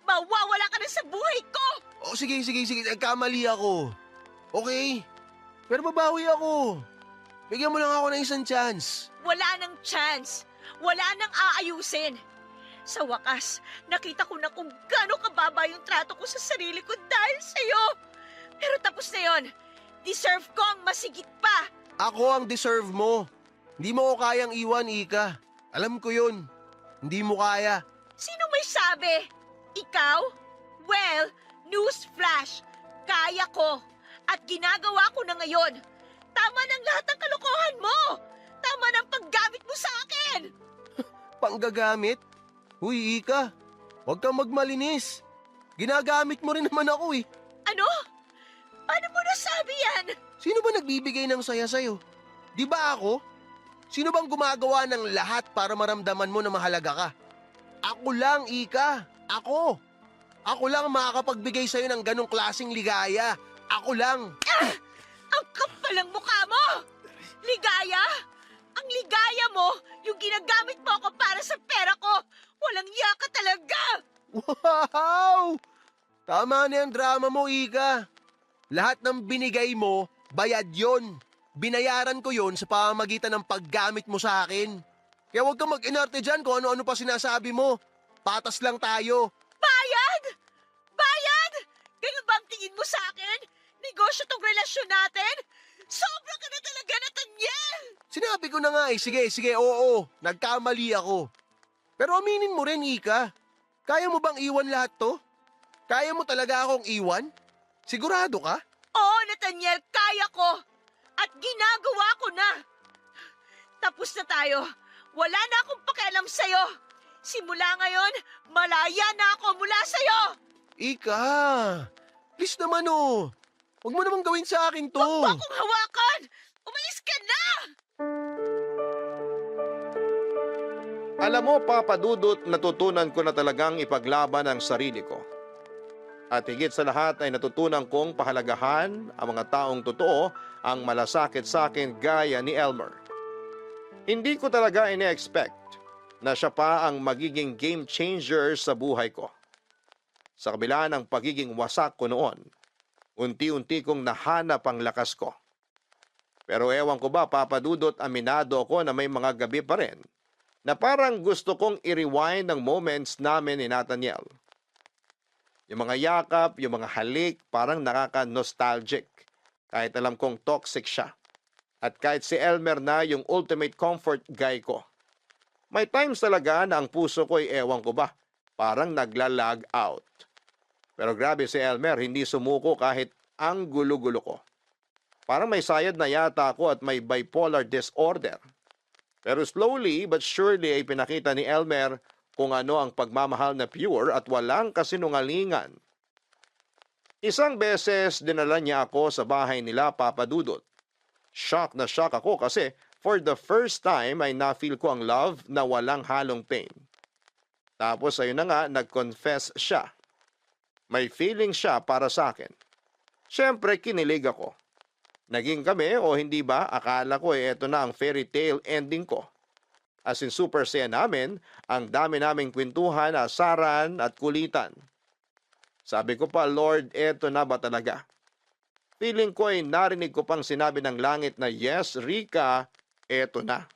Mawawala ka na sa buhay ko. O sige. Nagkamali ako. Okay. Pero babawi ako. Bigyan mo lang ako ng isang chance. Wala nang chance. Wala nang aayusin. Sa wakas, nakita ko na kung gaano kababa yung trato ko sa sarili ko dahil sa'yo. Pero tapos na yon. Deserve ko ang masigit pa. Ako ang deserve mo. Hindi mo ko kayang iwan, Ika. Alam ko yun. Hindi mo kaya. Sino may sabi? Ikaw? Well, newsflash. Kaya ko. At ginagawa ko na ngayon. Tama ng lahat ng kalokohan mo. Tama ng paggamit mo sa akin. Panggagamit? Huy, Ika. Huwag kang magmalinis. Ginagamit mo rin naman ako eh. Ano? Paano mo nasabi yan? Sino ba nagbibigay ng saya sa'yo? Di ba ako? Sino bang gumagawa ng lahat para maramdaman mo na mahalaga ka? Ako lang, Ika. Ako. Ako lang ang makakapagbigay sa'yo ng ganong klaseng ligaya. Ako lang. Ang kapal ng mukha mo! Ligaya? Ang ligaya mo, yung ginagamit mo ako para sa pera ko. Walang iya ka talaga! Wow! Tama na yung drama mo, Ika. Lahat ng binigay mo, bayad yon. Binayaran ko yon sa pamamagitan ng paggamit mo sa akin. Kaya huwag kang mag-inarte dyan kung ano-ano pa sinasabi mo. Patas lang tayo. Bayad? Bayad? Ganun ba ang tingin mo sa akin? Negosyo tong relasyon natin? Sobra ka na talaga, Nathaniel! Sinabi ko na nga eh. Sige, oo. Nagkamali ako. Pero aminin mo rin, Ika. Kaya mo bang iwan lahat to? Kaya mo talaga akong iwan? Sigurado ka? Oo, Nathaniel, kaya ko. At ginagawa ko na. Tapos na tayo. Wala na akong pakialam sa'yo. Simula ngayon, malaya na ako mula sa'yo. Ika, please naman oh. Huwag mo namang gawin sa akin to. Huwag mo akong hawakan. Umalis ka na. Alam mo, Papa Dudut, natutunan ko na talagang ipaglaban ang sarili ko. At higit sa lahat ay natutunan kong pahalagahan ang mga taong totoo ang malasakit sa akin gaya ni Elmer. Hindi ko talaga ine-expect na siya pa ang magiging game changer sa buhay ko. Sa kabila ng pagiging wasak ko noon, unti-unti kong nahanap ang lakas ko. Pero ewan ko ba, Papa Dudut, aminado ako na may mga gabi pa rin na parang gusto kong i-rewind ang moments namin ni Nathaniel. Yung mga yakap, yung mga halik, parang nakaka-nostalgic. Kahit alam kong toxic siya. At kahit si Elmer na yung ultimate comfort guy ko. May times talaga na ang puso ko ay ewan ko ba, parang nagla-lag out. Pero grabe si Elmer, hindi sumuko kahit ang gulo-gulo ko. Parang may sayad na yata ako at may bipolar disorder. Pero slowly but surely ay pinakita ni Elmer kung ano ang pagmamahal na pure at walang kasinungalingan. Isang beses dinala niya ako sa bahay nila, Papa Dudut. Shock na shock ako kasi for the first time ay na-feel ko ang love na walang halong pain. Tapos ayun na nga, nag-confess siya. May feeling siya para sa akin. Siyempre, kinilig ako. Naging kami o hindi ba, akala ko eto na ang fairy tale ending ko. As in super saya namin, ang dami naming kwentuhan, asaran at kulitan. Sabi ko pa, Lord, eto na ba talaga? Feeling ko ay narinig ko pang sinabi ng langit na yes, Rika, eto na.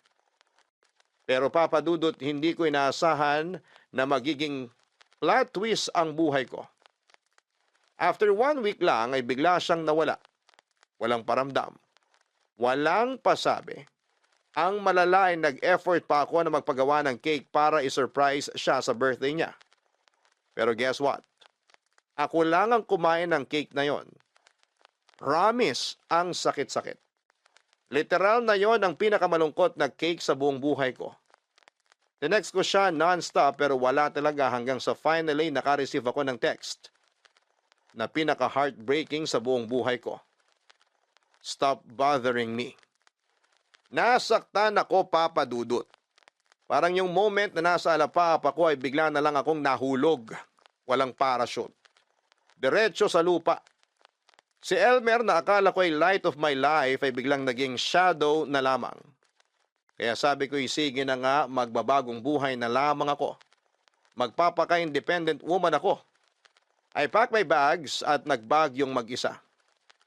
Pero Papa Dudut, hindi ko inaasahan na magiging plot twist ang buhay ko. After 1 week lang ay bigla siyang nawala. Walang paramdam. Walang pasabi. Ang malala ay nag-effort pa ako na magpagawa ng cake para i-surprise siya sa birthday niya. Pero guess what? Ako lang ang kumain ng cake na yon. Promise, ang sakit-sakit. Literal na yon ang pinakamalungkot na cake sa buong buhay ko. Tinext ko siya non-stop pero wala talaga hanggang sa finally naka-receive ako ng text na pinaka-heartbreaking sa buong buhay ko. Stop bothering me. Nasaktan ako, Papa Dudut. Parang yung moment na nasa alapapa ko ay bigla na lang akong nahulog. Walang parachute. Diretso sa lupa. Si Elmer na akala ko ay light of my life ay biglang naging shadow na lamang. Kaya sabi ko, sige na nga, magbabagong buhay na lamang ako. Magpapaka-independent woman ako. I packed my bags at nagbagyong mag-isa.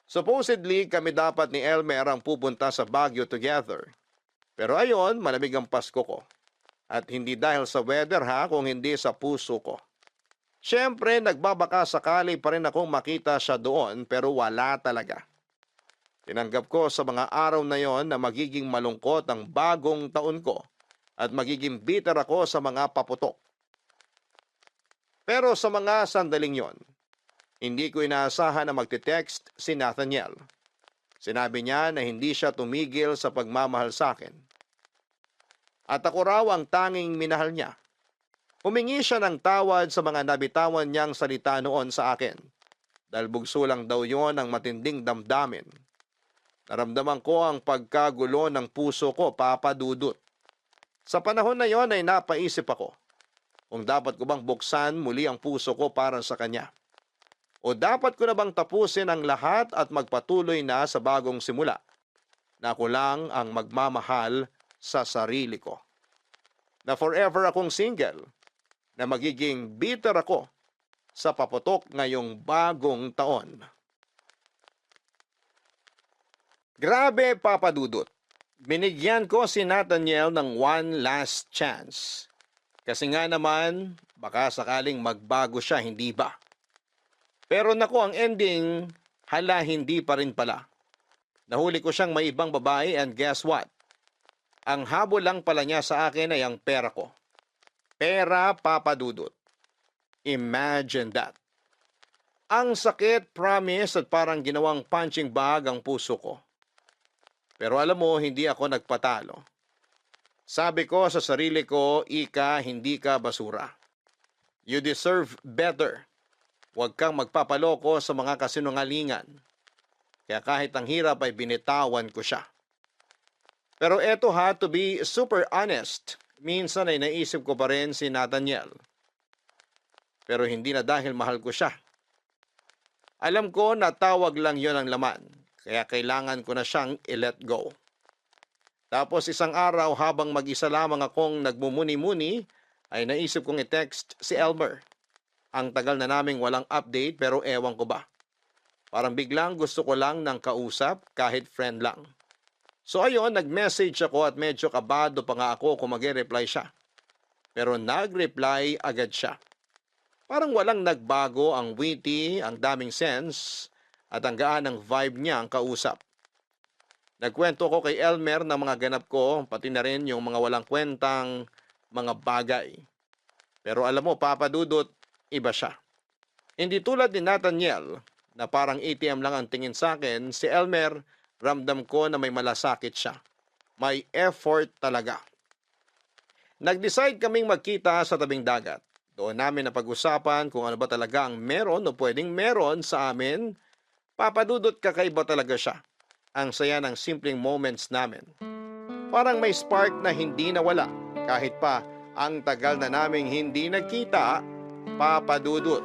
Supposedly, kami dapat ni Elmer ang pupunta sa Baguio together. Pero ayon, malamig ang Pasko ko. At hindi dahil sa weather kung hindi sa puso ko. Siyempre, nagbabaka sakali pa rin akong makita siya doon pero wala talaga. Tinanggap ko sa mga araw na yon na magiging malungkot ang bagong taon ko at magiging bitter ako sa mga paputok. Pero sa mga sandaling yon, hindi ko inaasahan na magte-text si Nathaniel. Sinabi niya na hindi siya tumigil sa pagmamahal sa akin. At ako raw ang tanging minahal niya. Humingi siya ng tawad sa mga nabitawan niyang salita noon sa akin. Dahil bugso lang daw yon ang matinding damdamin. Naramdaman ko ang pagkagulo ng puso ko, Papa Dudut. Sa panahon na yon ay napaisip ako kung dapat ko bang buksan muli ang puso ko para sa kanya. O dapat ko na bang tapusin ang lahat at magpatuloy na sa bagong simula na ako lang ang magmamahal sa sarili ko. Na forever akong single, na magiging bitter ako sa paputok ngayong bagong taon. Grabe, Papa Dudut. Binigyan ko si Nathaniel ng one last chance. Kasi nga naman, baka sakaling magbago siya, hindi ba? Pero naku, ang ending, hala hindi pa rin pala. Nahuli ko siyang may ibang babae and guess what? Ang habol lang pala niya sa akin ay ang pera ko. Pera, Papa Dudut. Imagine that. Ang sakit, promise, at parang ginawang punching bag ang puso ko. Pero alam mo, hindi ako nagpatalo. Sabi ko sa sarili ko, Ika, hindi ka basura. You deserve better. Huwag kang magpapaloko sa mga kasinungalingan. Kaya kahit ang hirap ay binitawan ko siya. Pero eto to be super honest, minsan ay naisip ko pa rin si Nathaniel. Pero hindi na dahil mahal ko siya. Alam ko na tawag lang yon ang laman, kaya kailangan ko na siyang i-let go. Tapos isang araw habang mag-isa lamang akong nagmumuni-muni, ay naisip kong i-text si Elmer. Ang tagal na naming walang update pero ewan ko ba. Parang biglang gusto ko lang ng kausap kahit friend lang. So ayun, nag-message ako at medyo kabado pa nga ako kung mag-reply siya. Pero nag-reply agad siya. Parang walang nagbago, ang witty, ang daming sense, at ang gaan ng vibe niya ang kausap. Nagkwento ko kay Elmer ng mga ganap ko, pati na rin yung mga walang kwentang mga bagay. Pero alam mo, Papa Dudut, iba siya. Hindi tulad ni Nathaniel, na parang ATM lang ang tingin sa akin, si Elmer, ramdam ko na may malasakit siya. May effort talaga. Nag-decide kaming magkita sa tabing dagat. Doon namin napag-usapan kung ano ba talaga ang meron o pwedeng meron sa amin. Papa Dudut, kakaiba talaga siya. Ang saya ng simpleng moments namin. Parang may spark na hindi nawala. Kahit pa ang tagal na naming hindi nagkita, Papa Dudut.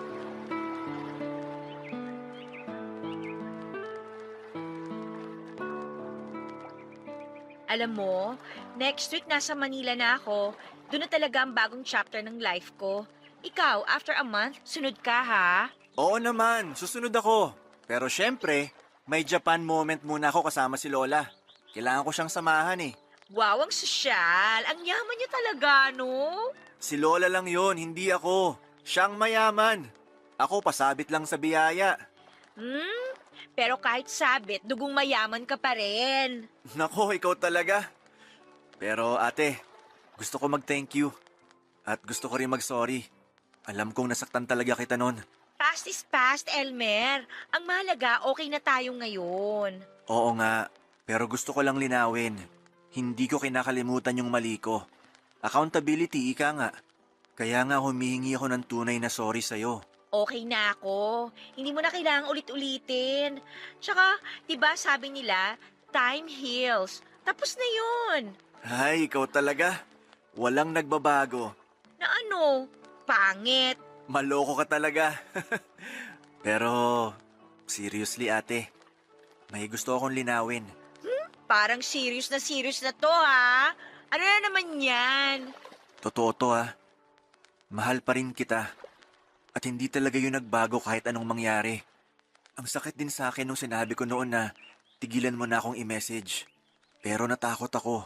Alam mo, next week nasa Manila na ako. Doon na talaga ang bagong chapter ng life ko. Ikaw, after a month, sunod ka ha? Oo naman, susunod ako. Pero syempre, may Japan moment muna ako kasama si Lola. Kailangan ko siyang samahan eh. Wow, ang sosyal. Ang yaman niya talaga, no? Si Lola lang yon, hindi ako. Siyang mayaman. Ako pasabit lang sa biyaya. Pero kahit sabit, dugong mayaman ka pa rin. Nako, ikaw talaga. Pero ate, gusto ko mag-thank you. At gusto ko rin mag-sorry. Alam kong nasaktan talaga kita nun. Past is past, Elmer. Ang mahalaga, okay na tayo ngayon. Oo nga, pero gusto ko lang linawin. Hindi ko kinakalimutan yung mali ko. Accountability, ika nga. Kaya nga humihingi ako ng tunay na sorry sa'yo. Okay na ako. Hindi mo na kailangang ulit-ulitin. Tsaka, diba sabi nila, time heals. Tapos na yun. Ay, ikaw talaga. Walang nagbabago. Na ano? Pangit. Maloko ka talaga. Pero, seriously ate, may gusto akong linawin. Parang serious na to ha. Ano na naman yan? Totoo to ha. Mahal pa rin kita. At hindi talaga yun nagbago kahit anong mangyari. Ang sakit din sa akin nung sinabi ko noon na tigilan mo na akong i-message. Pero natakot ako.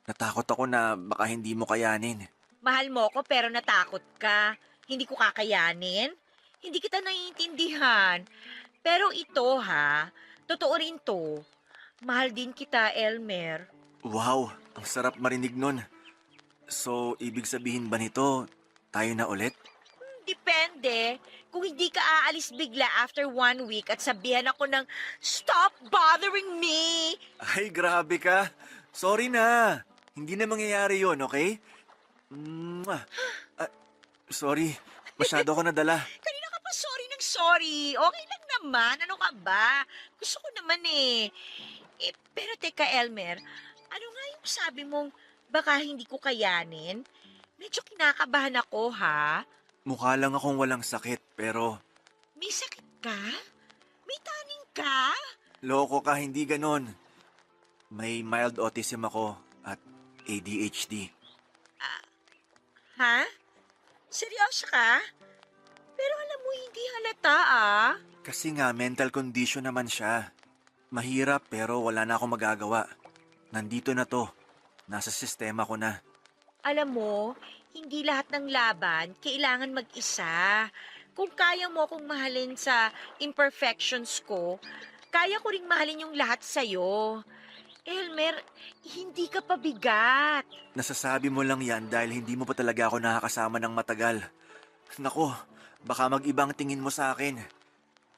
Natakot ako na baka hindi mo kayanin. Mahal mo ko pero natakot ka. Hindi ko kakayanin. Hindi kita naiintindihan. Pero ito ha, totoo rin to. Mahal din kita, Elmer. Wow, ang sarap marinig nun. So, ibig sabihin ba nito, tayo na ulit? Depende. Kung hindi ka aalis bigla after 1 week at sabihan ako ng, "Stop bothering me!" Ay, grabe ka. Sorry na. Hindi na mangyayari yon, okay? Mwah. Sorry, masyado ako nadala. Kanina ka pa sorry ng sorry. Okay lang naman. Ano ka ba? Gusto ko naman eh. Pero teka, Elmer, ano nga yung sabi mong baka hindi ko kayanin? Medyo kinakabahan ako, ha? Mukha lang akong walang sakit, pero May sakit ka? May taning ka? loko ka, hindi ganon. May mild autism ako at ADHD. Ha? Seryoso ka? Pero alam mo, hindi halata ah. Kasi nga, mental condition naman siya. Mahirap pero wala na akong magagawa. Nandito na to. Nasa sistema ko na. Alam mo, hindi lahat ng laban kailangan mag-isa. Kung kaya mo akong mahalin sa imperfections ko, kaya ko ring mahalin yung lahat sa'yo. Elmer, hindi ka pabigat. Nasasabi mo lang yan dahil hindi mo pa talaga ako nakakasama ng matagal. Nako, baka mag-ibang tingin mo sa akin.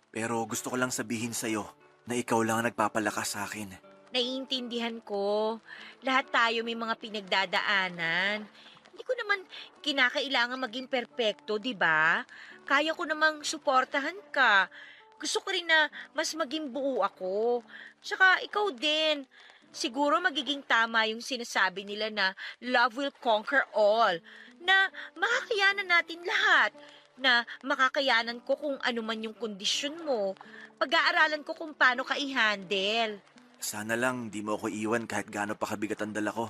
Pero gusto ko lang sabihin sa'yo na ikaw lang ang nagpapalakas sa akin. Naiintindihan ko. Lahat tayo may mga pinagdadaanan. Hindi ko naman kinakailangan maging perpekto, di ba? Kaya ko namang suportahan ka. Gusto ko rin na mas maging buo ako. Tsaka ikaw din. Siguro magiging tama yung sinasabi nila na love will conquer all. Na makakayanan natin lahat. Na makakayanan ko kung ano man yung kondisyon mo. Pag-aaralan ko kung paano ka i-handle. Sana lang di mo ako iwan kahit gaano pa kabigat ang dala ko.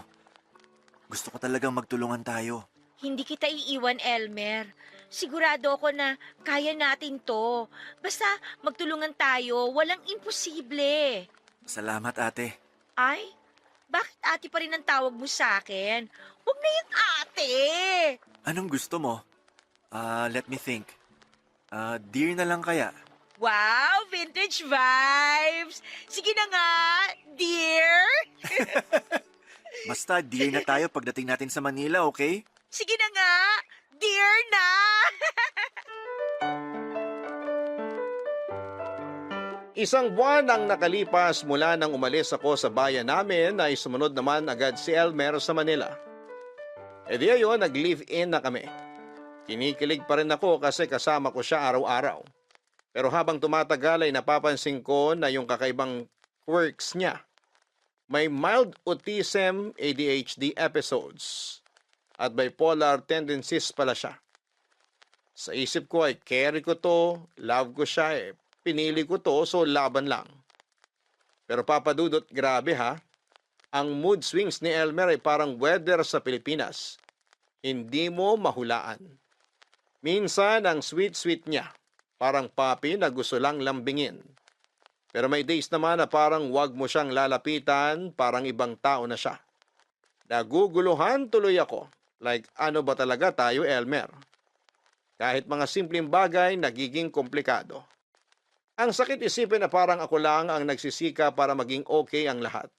Gusto ko talagang magtulungan tayo. Hindi kita iiwan, Elmer. Sigurado ako na kaya natin to. Basta magtulungan tayo, walang imposible. Salamat ate. Ay, bakit ate pa rin ang tawag mo sa akin? Huwag na yung ate! Anong gusto mo? Let me think. Dear na lang kaya? Wow, vintage vibes! Sige na nga, dear! Basta dear na tayo pagdating natin sa Manila, okay? Sige na nga, dear na! Isang buwan ang nakalipas mula nang umalis ako sa bayan namin ay sumunod naman agad si Elmer sa Manila. E di ayon, nag-live-in na kami. Kinikilig pa rin ako kasi kasama ko siya araw-araw. Pero habang tumatagal ay napapansin ko na yung kakaibang quirks niya. May mild autism, ADHD episodes at bipolar tendencies pala siya. Sa isip ko ay carry ko to, love ko siya pinili ko to so laban lang. Pero papadudot, grabe ha. Ang mood swings ni Elmer ay parang weather sa Pilipinas. Hindi mo mahulaan. Minsan ang sweet-sweet niya, parang papi na gusto lang lambingin. Pero may days naman na parang wag mo siyang lalapitan, parang ibang tao na siya. Naguguluhan tuloy ako. Like, ano ba talaga tayo, Elmer? Kahit mga simpleng bagay, nagiging komplikado. Ang sakit isipin na parang ako lang ang nagsisika para maging okay ang lahat.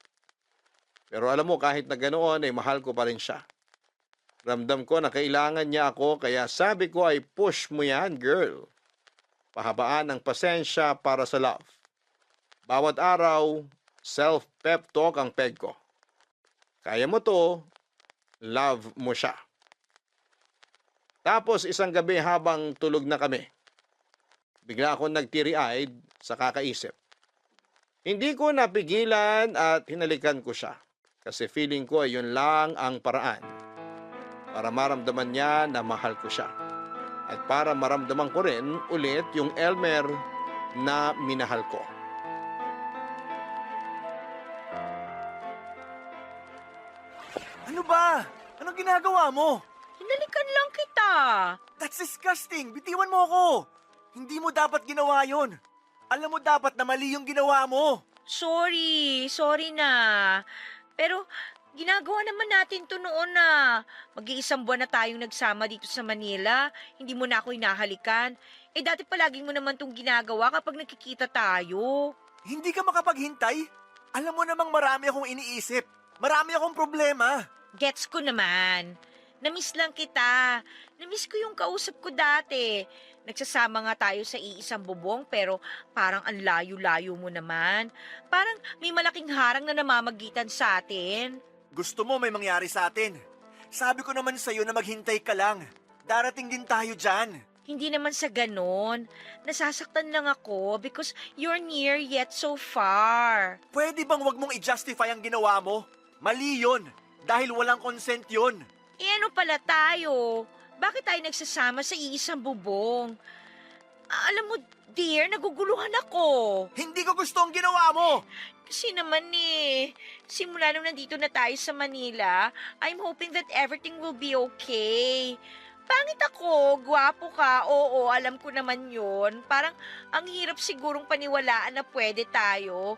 Pero alam mo, kahit na ganoon, ay mahal ko pa rin siya. Ramdam ko na kailangan niya ako, kaya sabi ko ay push mo yan, girl. Pahabaan ang pasensya para sa love. Bawat araw, self-pep talk ang peg ko. Kaya mo to, love mo siya. Tapos isang gabi habang tulog na kami, bigla akong nagtiri-eyed sa kakaisip. Hindi ko napigilan at hinalikan ko siya kasi feeling ko ay yun lang ang paraan para maramdaman niya na mahal ko siya at para maramdaman ko rin ulit yung Elmer na minahal ko. Ano ba? Anong ginagawa mo? Hinalikan lang kita. That's disgusting! Bitiwan mo ako! Hindi mo dapat ginawa yon. Alam mo dapat na mali yung ginawa mo. Sorry na. Pero ginagawa naman natin to noon na. Mag-iisang buwan na tayong nagsama dito sa Manila. Hindi mo na ako hinahalikan. Eh dati palaging mo naman tong ginagawa kapag nakikita tayo. Hindi ka makapaghintay? Alam mo namang marami akong iniisip. Marami akong problema. Gets ko naman. Namiss lang kita. Namiss ko yung kausap ko dati. Nagsasama nga tayo sa iisang bubong pero parang ang layo-layo mo naman. Parang may malaking harang na namamagitan sa atin. Gusto mo may mangyari sa atin. Sabi ko naman sa'yo na maghintay ka lang. Darating din tayo dyan. Hindi naman sa ganon. Nasasaktan lang ako because you're near yet so far. Pwede bang wag mong i-justify ang ginawa mo? Mali yun. Dahil walang consent yun. Eh ano pala tayo? Bakit tayo nagsasama sa iisang bubong? Alam mo, dear, naguguluhan ako. Hindi ko gusto ang ginawa mo. Kasi naman simula nung nandito na tayo sa Manila, I'm hoping that everything will be okay. Pangit ako, gwapo ka, oo, alam ko naman yun. Parang ang hirap sigurong paniwalaan na pwede tayo.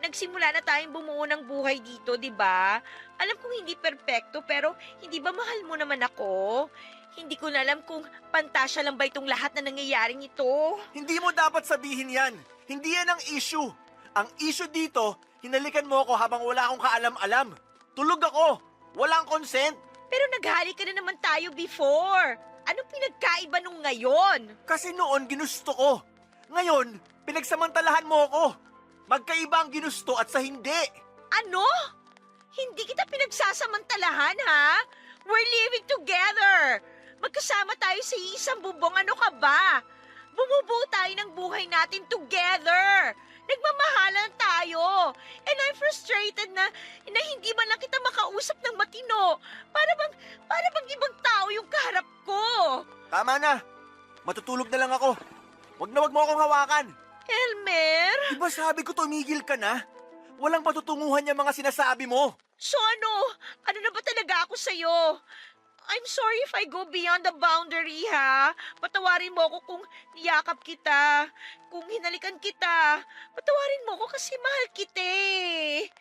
Nagsimula na tayong bumuo ng buhay dito, di ba? Alam kong hindi perpekto, pero hindi ba mahal mo naman ako? Hindi ko na alam kung pantasya lang ba itong lahat na nangyayaring ito. Hindi mo dapat sabihin yan. Hindi yan ang issue. Ang issue dito, hinalikan mo ako habang wala akong kaalam-alam. Tulog ako. Walang consent. Pero naghali ka na naman tayo before. Anong pinagkaiba nung ngayon? Kasi noon ginusto ko. Ngayon, pinagsamantalahan mo ako. Magkaiba ang ginusto at sa hindi. Ano? Hindi kita pinagsasamantalahan, ha? We're living together. Magkasama tayo sa isang bubong. Ano ka ba? Bumubuo tayo ng buhay natin together. Nagmamahalan tayo. And I'm frustrated na hindi man lang kita makausap ng matino. Para bang ibang tao yung kaharap ko. Tama na. Matutulog na lang ako. Wag mo akong hawakan. Elmer? Diba sabi ko tumigil ka na? Walang patutunguhan yung mga sinasabi mo. So ano? Ano na ba talaga ako sa'yo? I'm sorry if I go beyond the boundary, ha? Patawarin mo ako kung niyakap kita, kung hinalikan kita. Patawarin mo ako kasi mahal kita eh.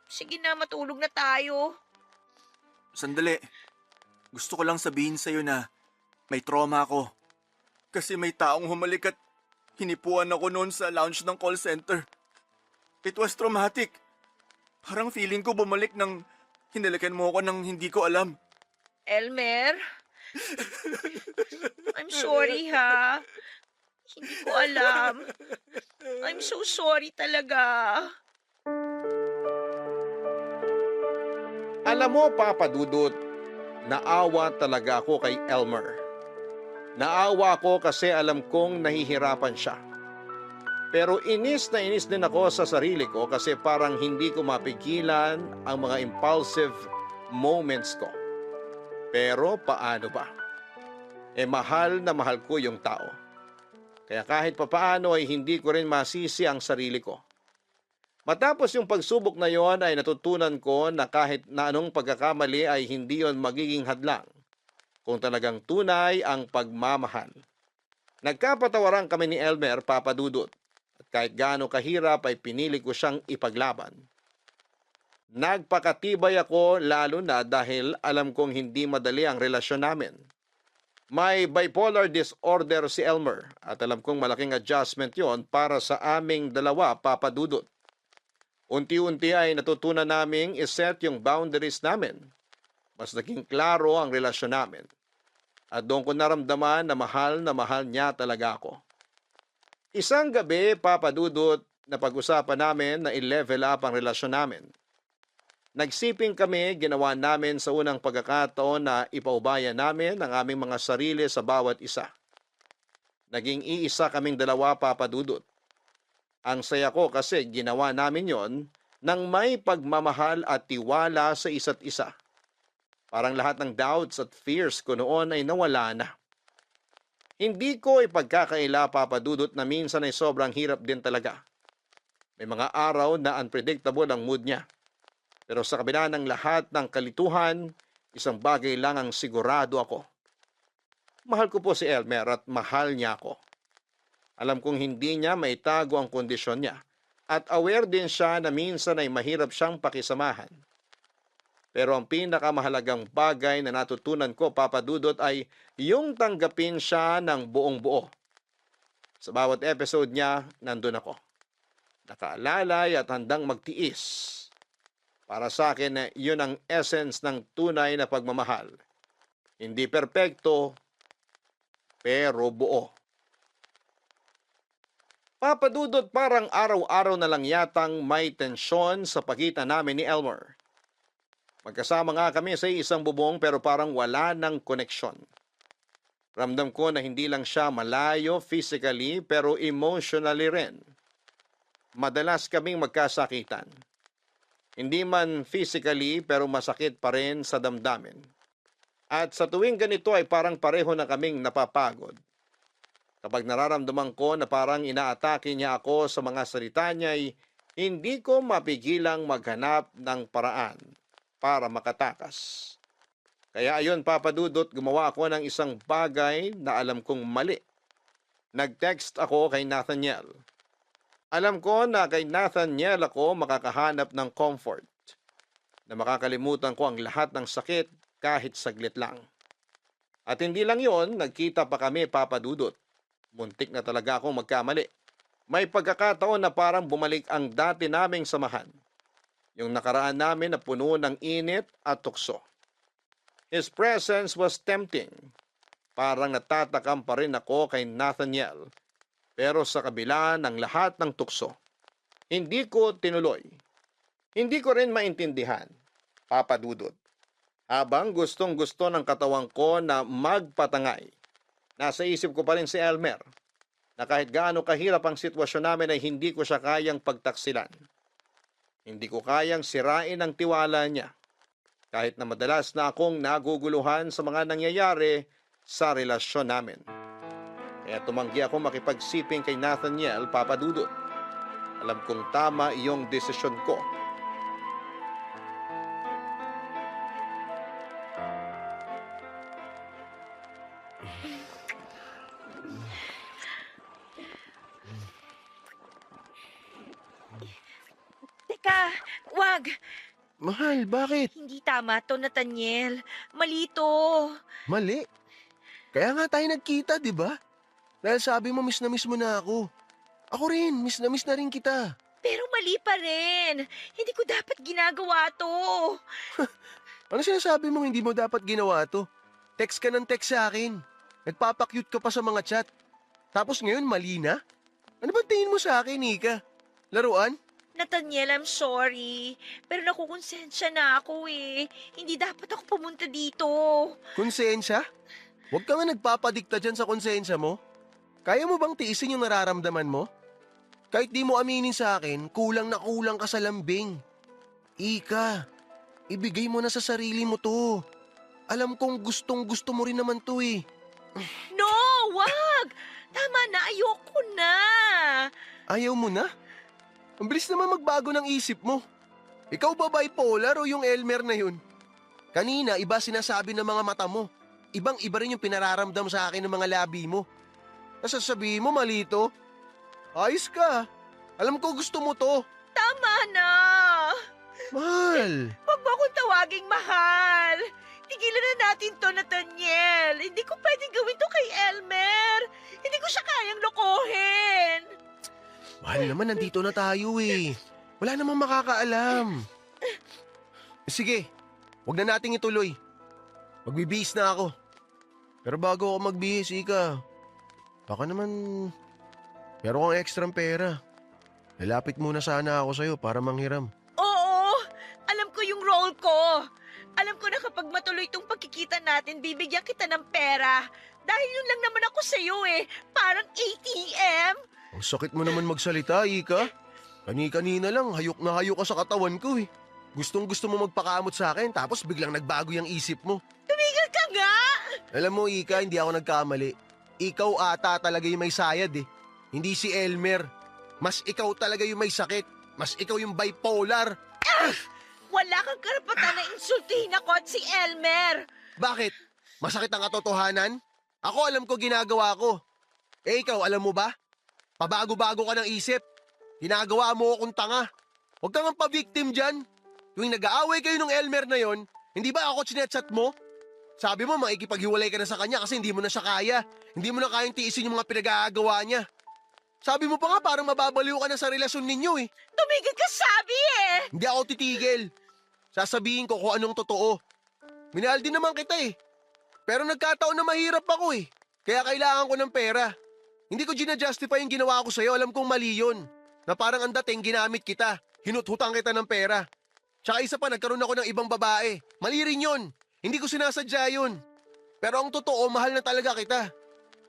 Sige na, matulog na tayo. Sandali. Gusto ko lang sabihin sa'yo na may trauma ako. Kasi may taong humalik at hinipuan ako noon sa lounge ng call center. It was traumatic. Parang feeling ko bumalik nang hinalikan mo ako nang hindi ko alam. Elmer? I'm sorry, ha? Hindi ko alam. I'm so sorry talaga. Alam mo, Papa Dudut, naawa talaga ako kay Elmer. Naawa ako kasi alam kong nahihirapan siya. Pero inis din ako sa sarili ko kasi parang hindi ko mapigilan ang mga impulsive moments ko. Pero paano ba? Mahal na mahal ko yung tao. Kaya kahit papaano ay hindi ko rin masisi ang sarili ko. Matapos yung pagsubok na yon ay natutunan ko na kahit na anong pagkakamali ay hindi yon magiging hadlang kung talagang tunay ang pagmamahal. Nagkapatawaran kami ni Elmer, Papa Dudut, at kahit gaano kahirap ay pinili ko siyang ipaglaban. Nagpakatibay ako lalo na dahil alam kong hindi madali ang relasyon namin. May bipolar disorder si Elmer at alam kong malaking adjustment yon para sa aming dalawa, Papa Dudut. Unti-unti ay natutunan naming iset yung boundaries namin. Mas naging klaro ang relasyon namin. At doon ko naramdaman na mahal niya talaga ako. Isang gabi, Papa Dudut, na pag-usapan namin na i-level up ang relasyon namin. Nagsiping kami, ginawa namin sa unang pagkakataon na ipaubaya namin ang aming mga sarili sa bawat isa. Naging iisa kaming dalawa, Papa Dudut. Ang saya ko kasi ginawa namin yon nang may pagmamahal at tiwala sa isa't isa. Parang lahat ng doubts at fears ko noon ay nawala na. Hindi ko ipagkakaila, Papa Dudut, na minsan ay sobrang hirap din talaga. May mga araw na unpredictable ang mood niya. Pero sa kabila ng lahat ng kalituhan, isang bagay lang ang sigurado ako. Mahal ko po si Elmer at mahal niya ako. Alam kong hindi niya maitago ang kondisyon niya at aware din siya na minsan ay mahirap siyang pakisamahan. Pero ang pinakamahalagang bagay na natutunan ko, Papa Dudut, ay yung tanggapin siya ng buong buo. Sa bawat episode niya, nandun ako. Nakaalalay at handang magtiis. Para sa akin, yun ang essence ng tunay na pagmamahal. Hindi perpekto, pero buo. Papa Dudut, parang araw-araw na lang yatang may tensyon sa pagitan namin ni Elmer. Magkasama nga kami sa isang bubong pero parang wala ng koneksyon. Ramdam ko na hindi lang siya malayo physically pero emotionally rin. Madalas kaming magkasakitan. Hindi man physically pero masakit pa rin sa damdamin. At sa tuwing ganito ay parang pareho na kaming napapagod. Kapag nararamdaman ko na parang inaatake niya ako sa mga salita niya ay hindi ko mapigilang maghanap ng paraan para makatakas. Kaya ayon, Papa Dudut, gumawa ako ng isang bagay na alam kong mali. Nag-text ako kay Nathaniel. Alam ko na kay Nathaniel ako makakahanap ng comfort, na makakalimutan ko ang lahat ng sakit kahit saglit lang. At hindi lang yon, nagkita pa kami, Papa Dudut. Muntik na talaga akong magkamali. May pagkakataon na parang bumalik ang dati naming samahan. Yung nakaraan namin na puno ng init at tukso. His presence was tempting. Parang natatakam pa rin ako kay Nathaniel. Pero sa kabila ng lahat ng tukso, hindi ko tinuloy. Hindi ko rin maintindihan, Papa Dudut. Habang gustong-gusto ng katawan ko na magpatangay, nasa isip ko pa rin si Elmer, na kahit gaano kahirap ang sitwasyon namin ay hindi ko siya kayang pagtaksilan. Hindi ko kayang sirain ang tiwala niya, kahit na madalas na akong naguguluhan sa mga nangyayari sa relasyon namin. Kaya tumanggi ako makipagsiping kay Nathaniel, Papa Dudut. Alam kong tama iyong desisyon ko. Teka, wag! Mahal, bakit? Hindi tama to, Nathaniel. Mali to. Mali. Kaya nga tayo nagkita, di ba? Dahil sabi mo miss mo na ako. Ako rin, miss na rin kita. Pero mali pa rin. Hindi ko dapat ginagawa to. Ano sinasabi mong hindi mo dapat ginawa to? Text ka ng text sa akin. Nagpapakyut ka pa sa mga chat. Tapos ngayon mali na? Ano ba tingin mo sa akin, Nika? Laruan? Nathaniel, I'm sorry. Pero nakukonsensya na ako eh. Hindi dapat ako pumunta dito. Konsensya? Huwag ka nga nagpapadikta dyan sa konsensya mo. Kaya mo bang tiisin yung nararamdaman mo? Kahit di mo aminin sa akin, kulang na kulang ka sa lambing. Ika, ibigay mo na sa sarili mo to. Alam kong gustong gusto mo rin naman to eh. No, wag! Tama na, ayoko na. Ayaw mo na? Ang bilis naman magbago ng isip mo. Ikaw ba bipolar o yung Elmer na yun? Kanina, iba sinasabi ng mga mata mo. Ibang-iba rin yung pinararamdam sa akin ng mga labi mo. Nasasabihin mo mali to? Ayos ka. Alam ko gusto mo to. Tama na! Mahal. Huwag mo akong tawaging mahal. Tigilan na natin to, Nathaniel. Hindi ko pwedeng gawin to kay Elmer. Hindi ko siya kayang lokohin. Mahal naman, nandito na tayo eh. Wala namang makakaalam. Sige, wag na nating ituloy. Magbibihis na ako. Pero bago ako magbihis, Ika, baka naman meron kang ekstrang pera. Lalapit muna sana ako sa'yo para manghiram. Oo, alam ko yung role ko. Alam ko na kapag matuloy itong pagkikita natin, bibigyan kita ng pera. Dahil yun lang naman ako sa'yo eh. Parang ATM. Ang sakit mo naman magsalita, Ika. Kani-kanina lang, hayok na hayok ka sa katawan ko eh. Gustong-gusto mo magpakamot sa akin tapos biglang nagbago yung isip mo. Tumigil ka nga! Alam mo, Ika, hindi ako nagkamali. Ikaw ata talaga yung may sayad eh. Hindi si Elmer. Mas ikaw talaga yung may sakit. Mas ikaw yung bipolar. Wala kang karapatan na insultihin ako at si Elmer. Bakit? Masakit ang katotohanan? Ako alam ko ginagawa ko. Eh ikaw, alam mo ba? Pabago-bago ka ng isip. Ginagawa mo akong tanga. Huwag kang pa-victim dyan. Tuwing nag-aaway kayo ng Elmer na yon, hindi ba ako chinechat mo? Sabi mo, makikipaghiwalay ka na sa kanya kasi hindi mo na siya kaya. Hindi mo na kayang tiisin yung mga pinag-aagawa niya. Sabi mo pa nga parang mababaliw ka na sa relasyon ninyo eh. Tumigil ka sabi eh. Hindi ako titigil. Sasabihin ko kung anong totoo. Minahal din naman kita eh. Pero nagkataon na mahirap ako eh. Kaya kailangan ko ng pera. Hindi ko gina-justify yung ginawa ko sa'yo. Alam kong mali yun. Na parang ang dating ginamit kita. Hinuthutang kita ng pera. Tsaka isa pa, nagkaroon ako ng ibang babae. Mali rin yun. Hindi ko sinasadya yun. Pero ang totoo, mahal na talaga kita.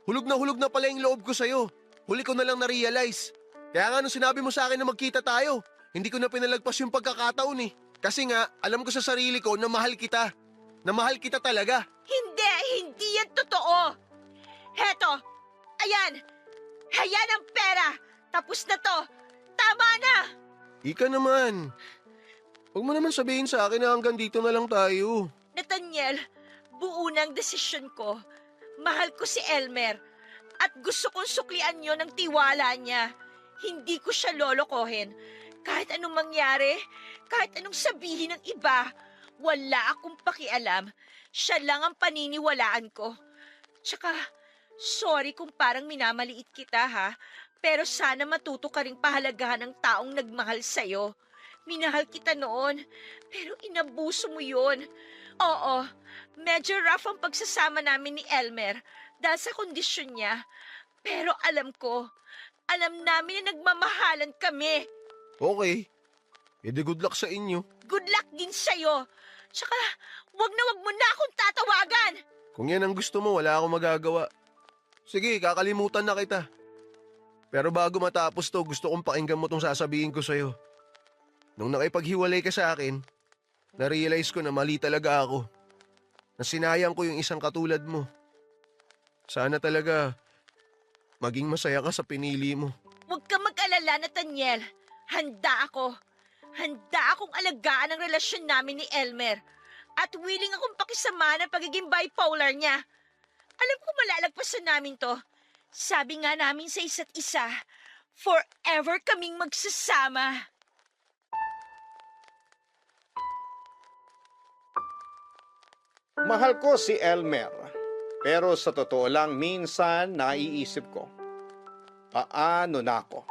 Hulog na pala yung loob ko sa'yo. Huli ko na lang na-realize. Kaya nga nung sinabi mo sa akin na magkita tayo, hindi ko na pinalagpas yung pagkakataon eh. Kasi nga, alam ko sa sarili ko na mahal kita. Na mahal kita talaga. Hindi yan totoo. Heto, ayan. Ayan ang pera. Tapos na to. Tama na. Ika naman. Huwag mo naman sabihin sa akin na hanggang dito na lang tayo. Nathaniel, buo na ang desisyon ko. Mahal ko si Elmer. At gusto kong suklian niyo ng tiwala niya. Hindi ko siya lolokohin. Kahit anong mangyari, kahit anong sabihin ng iba, wala akong pakialam. Siya lang ang paniniwalaan ko. Tsaka, sorry kung parang minamaliit kita ha, pero sana matuto ka ring pahalagahan ng taong nagmahal sa'yo. Minahal kita noon, pero inabuso mo yun. Oo, medyo rough ang pagsasama namin ni Elmer dahil sa kondisyon niya. Pero alam namin na nagmamahalan kami. Okay. Edi good luck sa inyo. Good luck din sa'yo. Tsaka, wag mo na akong tatawagan. Kung yan ang gusto mo, wala akong magagawa. Sige, kakalimutan na kita. Pero bago matapos to, gusto kong pakinggan mo tong sasabihin ko sa'yo. Nung nakipaghiwalay ka sa akin, na-realize ko na mali talaga ako. Na sinayang ko yung isang katulad mo. Sana talaga maging masaya ka sa pinili mo. Huwag ka mag-alala, Nathaniel. Handa ako. Handa akong alagaan ang relasyon namin ni Elmer. At willing akong pakisama ng pagiging bipolar niya. Alam ko malalagpasan namin to. Sabi nga namin sa isa't isa, forever kaming magsasama. Mahal ko si Elmer. Pero sa totoo lang, minsan naiisip ko, paano na ako?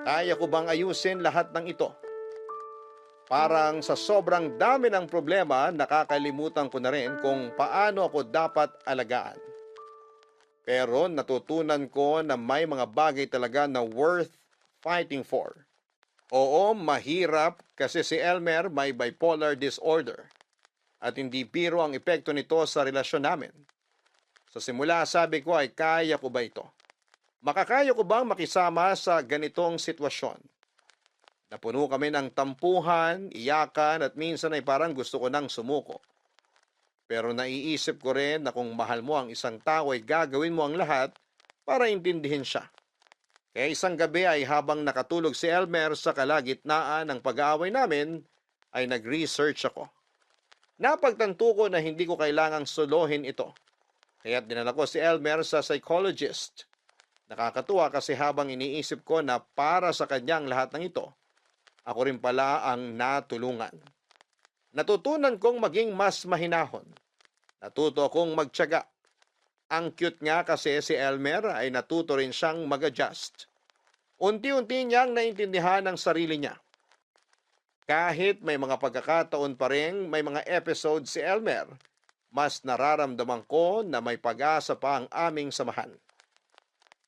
Kaya ko bang ayusin lahat ng ito? Parang sa sobrang dami ng problema, nakakalimutan ko na rin kung paano ako dapat alagaan. Pero natutunan ko na may mga bagay talaga na worth fighting for. Oo, mahirap kasi si Elmer may bipolar disorder. At hindi biro ang epekto nito sa relasyon namin. Sa simula sabi ko ay kaya ko ba ito? Makakaya ko bang makisama sa ganitong sitwasyon? Napuno kami ng tampuhan, iyakan at minsan ay parang gusto ko nang sumuko. Pero naiisip ko rin na kung mahal mo ang isang tao ay gagawin mo ang lahat para intindihin siya. Kaya isang gabi ay habang nakatulog si Elmer sa kalagitnaan ng pag-aaway namin, ay nag-research ako. Napagtanto ko na hindi ko kailangang solohin ito. Kaya't dinala ko si Elmer sa psychologist. Nakakatuwa kasi habang iniisip ko na para sa kanyang lahat ng ito, ako rin pala ang natulungan. Natutunan kong maging mas mahinahon. Natuto akong magtiyaga. Ang cute nga kasi si Elmer ay natuto rin siyang mag-adjust. Unti-unti niyang naintindihan ang sarili niya. Kahit may mga pagkakataon pa rin may mga episode si Elmer, mas nararamdaman ko na may pag-asa pa ang aming samahan.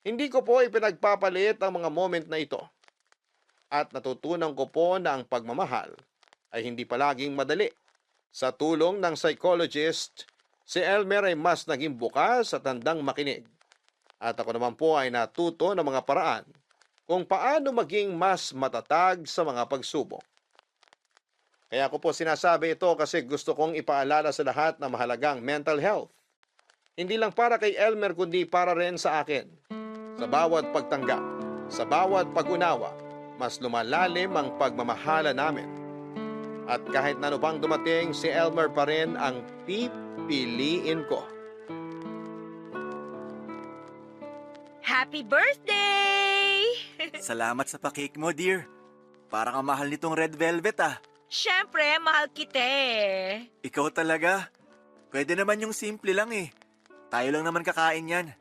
Hindi ko po ipinagpapalit ang mga moment na ito. At natutunan ko po na ang pagmamahal ay hindi palaging madali. Sa tulong ng psychologist, si Elmer ay mas naging bukas at handang makinig. At ako naman po ay natuto ng mga paraan kung paano maging mas matatag sa mga pagsubok. Kaya ako po sinasabi ito kasi gusto kong ipaalala sa lahat na mahalagang mental health. Hindi lang para kay Elmer kundi para rin sa akin. Sa bawat pagtanggap, sa bawat pag-unawa, mas lumalalim ang pagmamahala namin. At kahit na ano pang dumating, si Elmer pa rin ang pipiliin ko. Happy birthday! Salamat sa pa-cake mo, dear. Parang ang mahal nitong red velvet ah. Siyempre, mahal kita eh. Ikaw talaga. Pwede naman yung simple lang eh. Tayo lang naman kakain yan.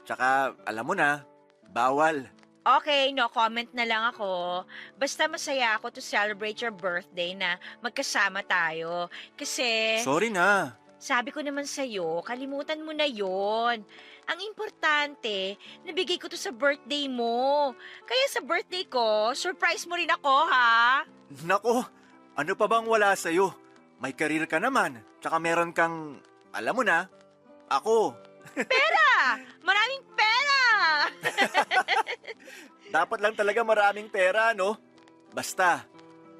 Tsaka, alam mo na, bawal. Okay, no comment na lang ako. Basta masaya ako to celebrate your birthday na magkasama tayo. Kasi, Sorry na. sabi ko naman sa'yo, kalimutan mo na yon. Ang importante, nabigay ko to sa birthday mo. Kaya sa birthday ko, surprise mo rin ako, ha? Nako, ano pa bang wala sa'yo? May karir ka naman. Tsaka meron kang, alam mo na, ako. Pera! Maraming pera! Dapat lang talaga maraming pera, no? Basta,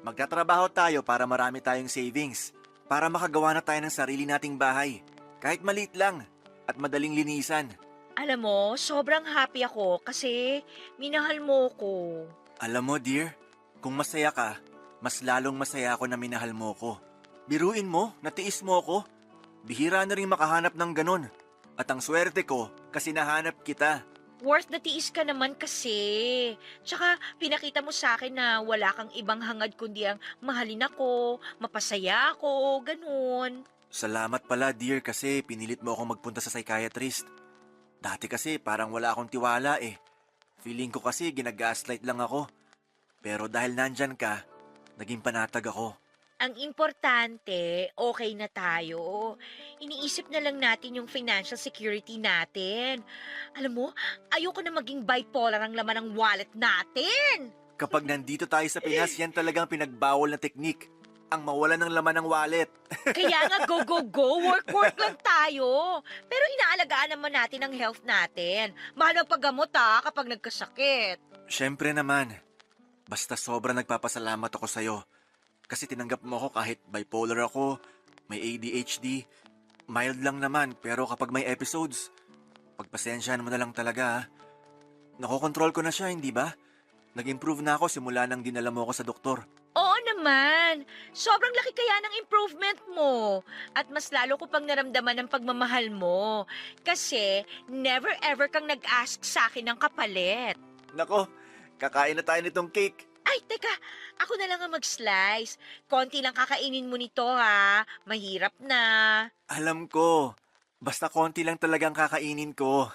magtatrabaho tayo para marami tayong savings. Para makagawa na tayo ng sarili nating bahay. Kahit maliit lang at madaling linisan. Alam mo, sobrang happy ako kasi minahal mo ko. Alam mo, dear, kung masaya ka, mas lalong masaya ako na minahal mo ko. Biruin mo, natiis mo ko. Bihira na rin makahanap ng ganun. At ang swerte ko, kasi nahanap kita. Worth na tiis ka naman kasi. Tsaka pinakita mo sa akin na wala kang ibang hangad kundi ang mahalin ako, mapasaya ako, ganun. Salamat pala, dear, kasi pinilit mo akong magpunta sa psychiatrist. Dati kasi parang wala akong tiwala eh. Feeling ko kasi ginagaslight lang ako. Pero dahil nandyan ka, naging panatag ako. Ang importante, okay na tayo. Iniisip na lang natin yung financial security natin. Alam mo, ayoko na maging bipolar ang laman ng wallet natin. Kapag nandito tayo sa Pinas, yan talagang pinagbawal na teknik. Ang mawalan ng laman ng wallet. Kaya nga go, go, go, work lang tayo. Pero inaalagaan naman natin ang health natin. Mahal ang paggamot kapag nagkasakit. Siyempre naman. Basta sobrang nagpapasalamat ako sa'yo. Kasi tinanggap mo ako kahit bipolar ako, may ADHD. Mild lang naman, pero kapag may episodes, pagpasensyahan mo na lang talaga ha. Nakokontrol ko na siya, hindi ba? Nag-improve na ako simula nang dinala mo ako sa doktor. Oo naman. Sobrang laki kaya ng improvement mo. At mas lalo ko pang naramdaman ng pagmamahal mo. Kasi never ever kang nag-ask sa akin ng kapalit. Nako, kakain na tayo nitong cake. Ay, teka. Ako na lang ang mag-slice. Konti lang kakainin mo nito ha. Mahirap na. Alam ko. Basta konti lang talagang kakainin ko.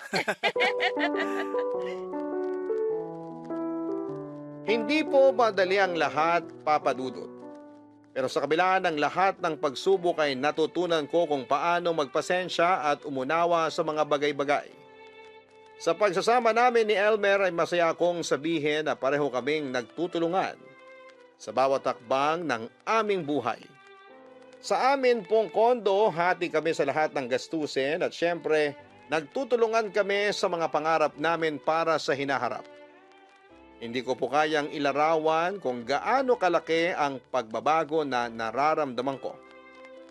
Hindi po madali ang lahat, Papa Dudut. Pero sa kabila ng lahat ng pagsubok ay natutunan ko kung paano magpasensya at umunawa sa mga bagay-bagay. Sa pagsasama namin ni Elmer ay masaya akong sabihin na pareho kaming nagtutulungan sa bawat takbang ng aming buhay. Sa amin pong kondo, hati kami sa lahat ng gastusin at syempre, nagtutulungan kami sa mga pangarap namin para sa hinaharap. Hindi ko po kayang ilarawan kung gaano kalaki ang pagbabago na nararamdaman ko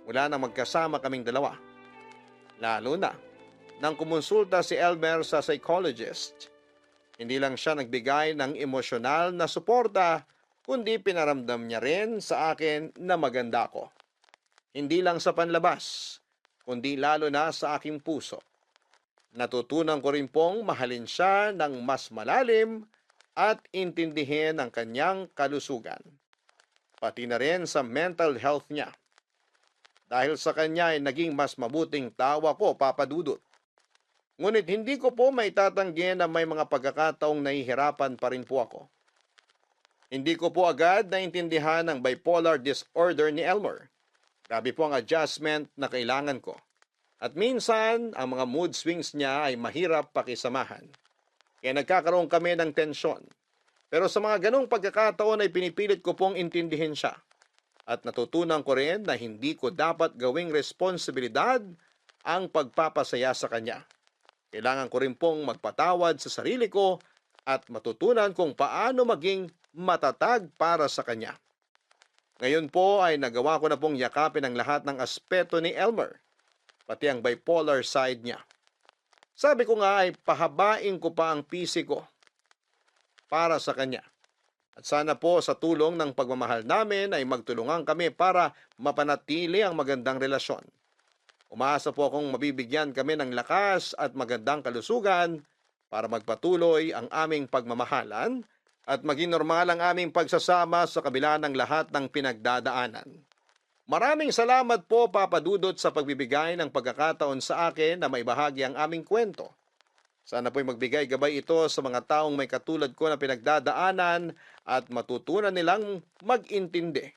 mula nang magkasama kaming dalawa. Lalo na nang kumonsulta si Elmer sa psychologist. Hindi lang siya nagbigay ng emosyonal na suporta, kundi pinaramdam niya rin sa akin na maganda ako. Hindi lang sa panlabas, kundi lalo na sa aking puso. Natutunan ko rin pong mahalin siya ng mas malalim at intindihin ang kanyang kalusugan. Pati na rin sa mental health niya. Dahil sa kanya ay naging mas mabuting tawa ko, Papa Dudut. Ngunit hindi ko po maitatanggi na may mga pagkakataong nahihirapan pa rin po ako. Hindi ko po agad naintindihan ang bipolar disorder ni Elmer. Grabe po ang adjustment na kailangan ko. At minsan, ang mga mood swings niya ay mahirap pakisamahan. Kaya nagkakaroon kami ng tensyon. Pero sa mga ganong pagkakataon ay pinipilit ko pong intindihin siya. At natutunan ko rin na hindi ko dapat gawing responsibilidad ang pagpapasaya sa kanya. Kailangan ko rin pong magpatawad sa sarili ko at matutunan kung paano maging matatag para sa kanya. Ngayon po ay nagawa ko na pong yakapin ang lahat ng aspeto ni Elmer, pati ang bipolar side niya. Sabi ko nga ay pahabain ko pa ang PC ko para sa kanya. At sana po sa tulong ng pagmamahal namin ay magtulungan kami para mapanatili ang magandang relasyon. Umaasa po akong mabibigyan kami ng lakas at magandang kalusugan para magpatuloy ang aming pagmamahalan at maging normal ang aming pagsasama sa kabila ng lahat ng pinagdadaanan. Maraming salamat po, Papa Dudut, sa pagbibigay ng pagkakataon sa akin na maibahagi ang aming kwento. Sana po'y magbigay gabay ito sa mga taong may katulad ko na pinagdadaanan at matutunan nilang mag-intindi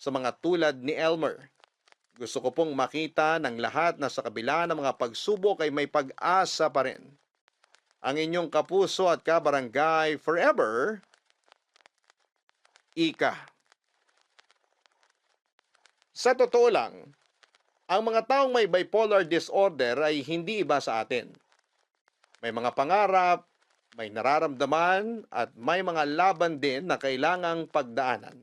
sa mga tulad ni Elmer. Gusto ko pong makita ng lahat na sa kabila ng mga pagsubok ay may pag-asa pa rin. Ang inyong kapuso at kabarangay forever, Ika. Sa totoo lang, ang mga taong may bipolar disorder ay hindi iba sa atin. May mga pangarap, may nararamdaman, at may mga laban din na kailangang pagdaanan.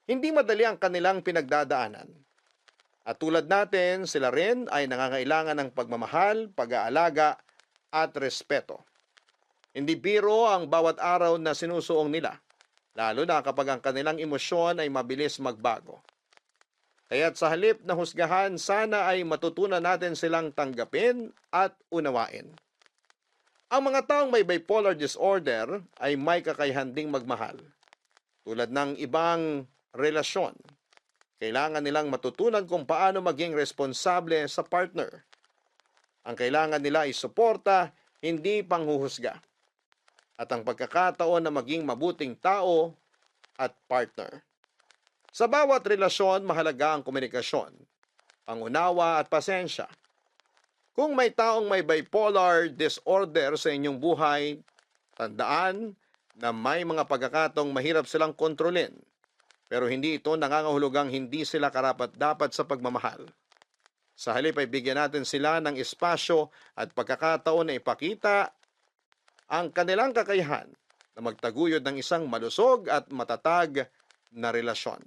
Hindi madali ang kanilang pinagdadaanan. At tulad natin, sila rin ay nangangailangan ng pagmamahal, pag-aalaga, at respeto. Hindi biro ang bawat araw na sinusuong nila, lalo na kapag ang kanilang emosyon ay mabilis magbago. Kaya't sa halip na husgahan, sana ay matutunan natin silang tanggapin at unawain. Ang mga taong may bipolar disorder ay may kakayahan ding magmahal. Tulad ng ibang relasyon, kailangan nilang matutunan kung paano maging responsable sa partner. Ang kailangan nila ay suporta, hindi panghuhusga. At ang pagkakataon na maging mabuting tao at partner. Sa bawat relasyon, mahalaga ang komunikasyon, pangunawa at pasensya. Kung may taong may bipolar disorder sa inyong buhay, tandaan na may mga pagkakataong mahirap silang kontrolin, pero hindi ito nangangahulugang hindi sila karapat-dapat sa pagmamahal. Sa halip ay bigyan natin sila ng espasyo at pagkakataon na ipakita ang kanilang kakayahan na magtaguyod ng isang malusog at matatag na relasyon.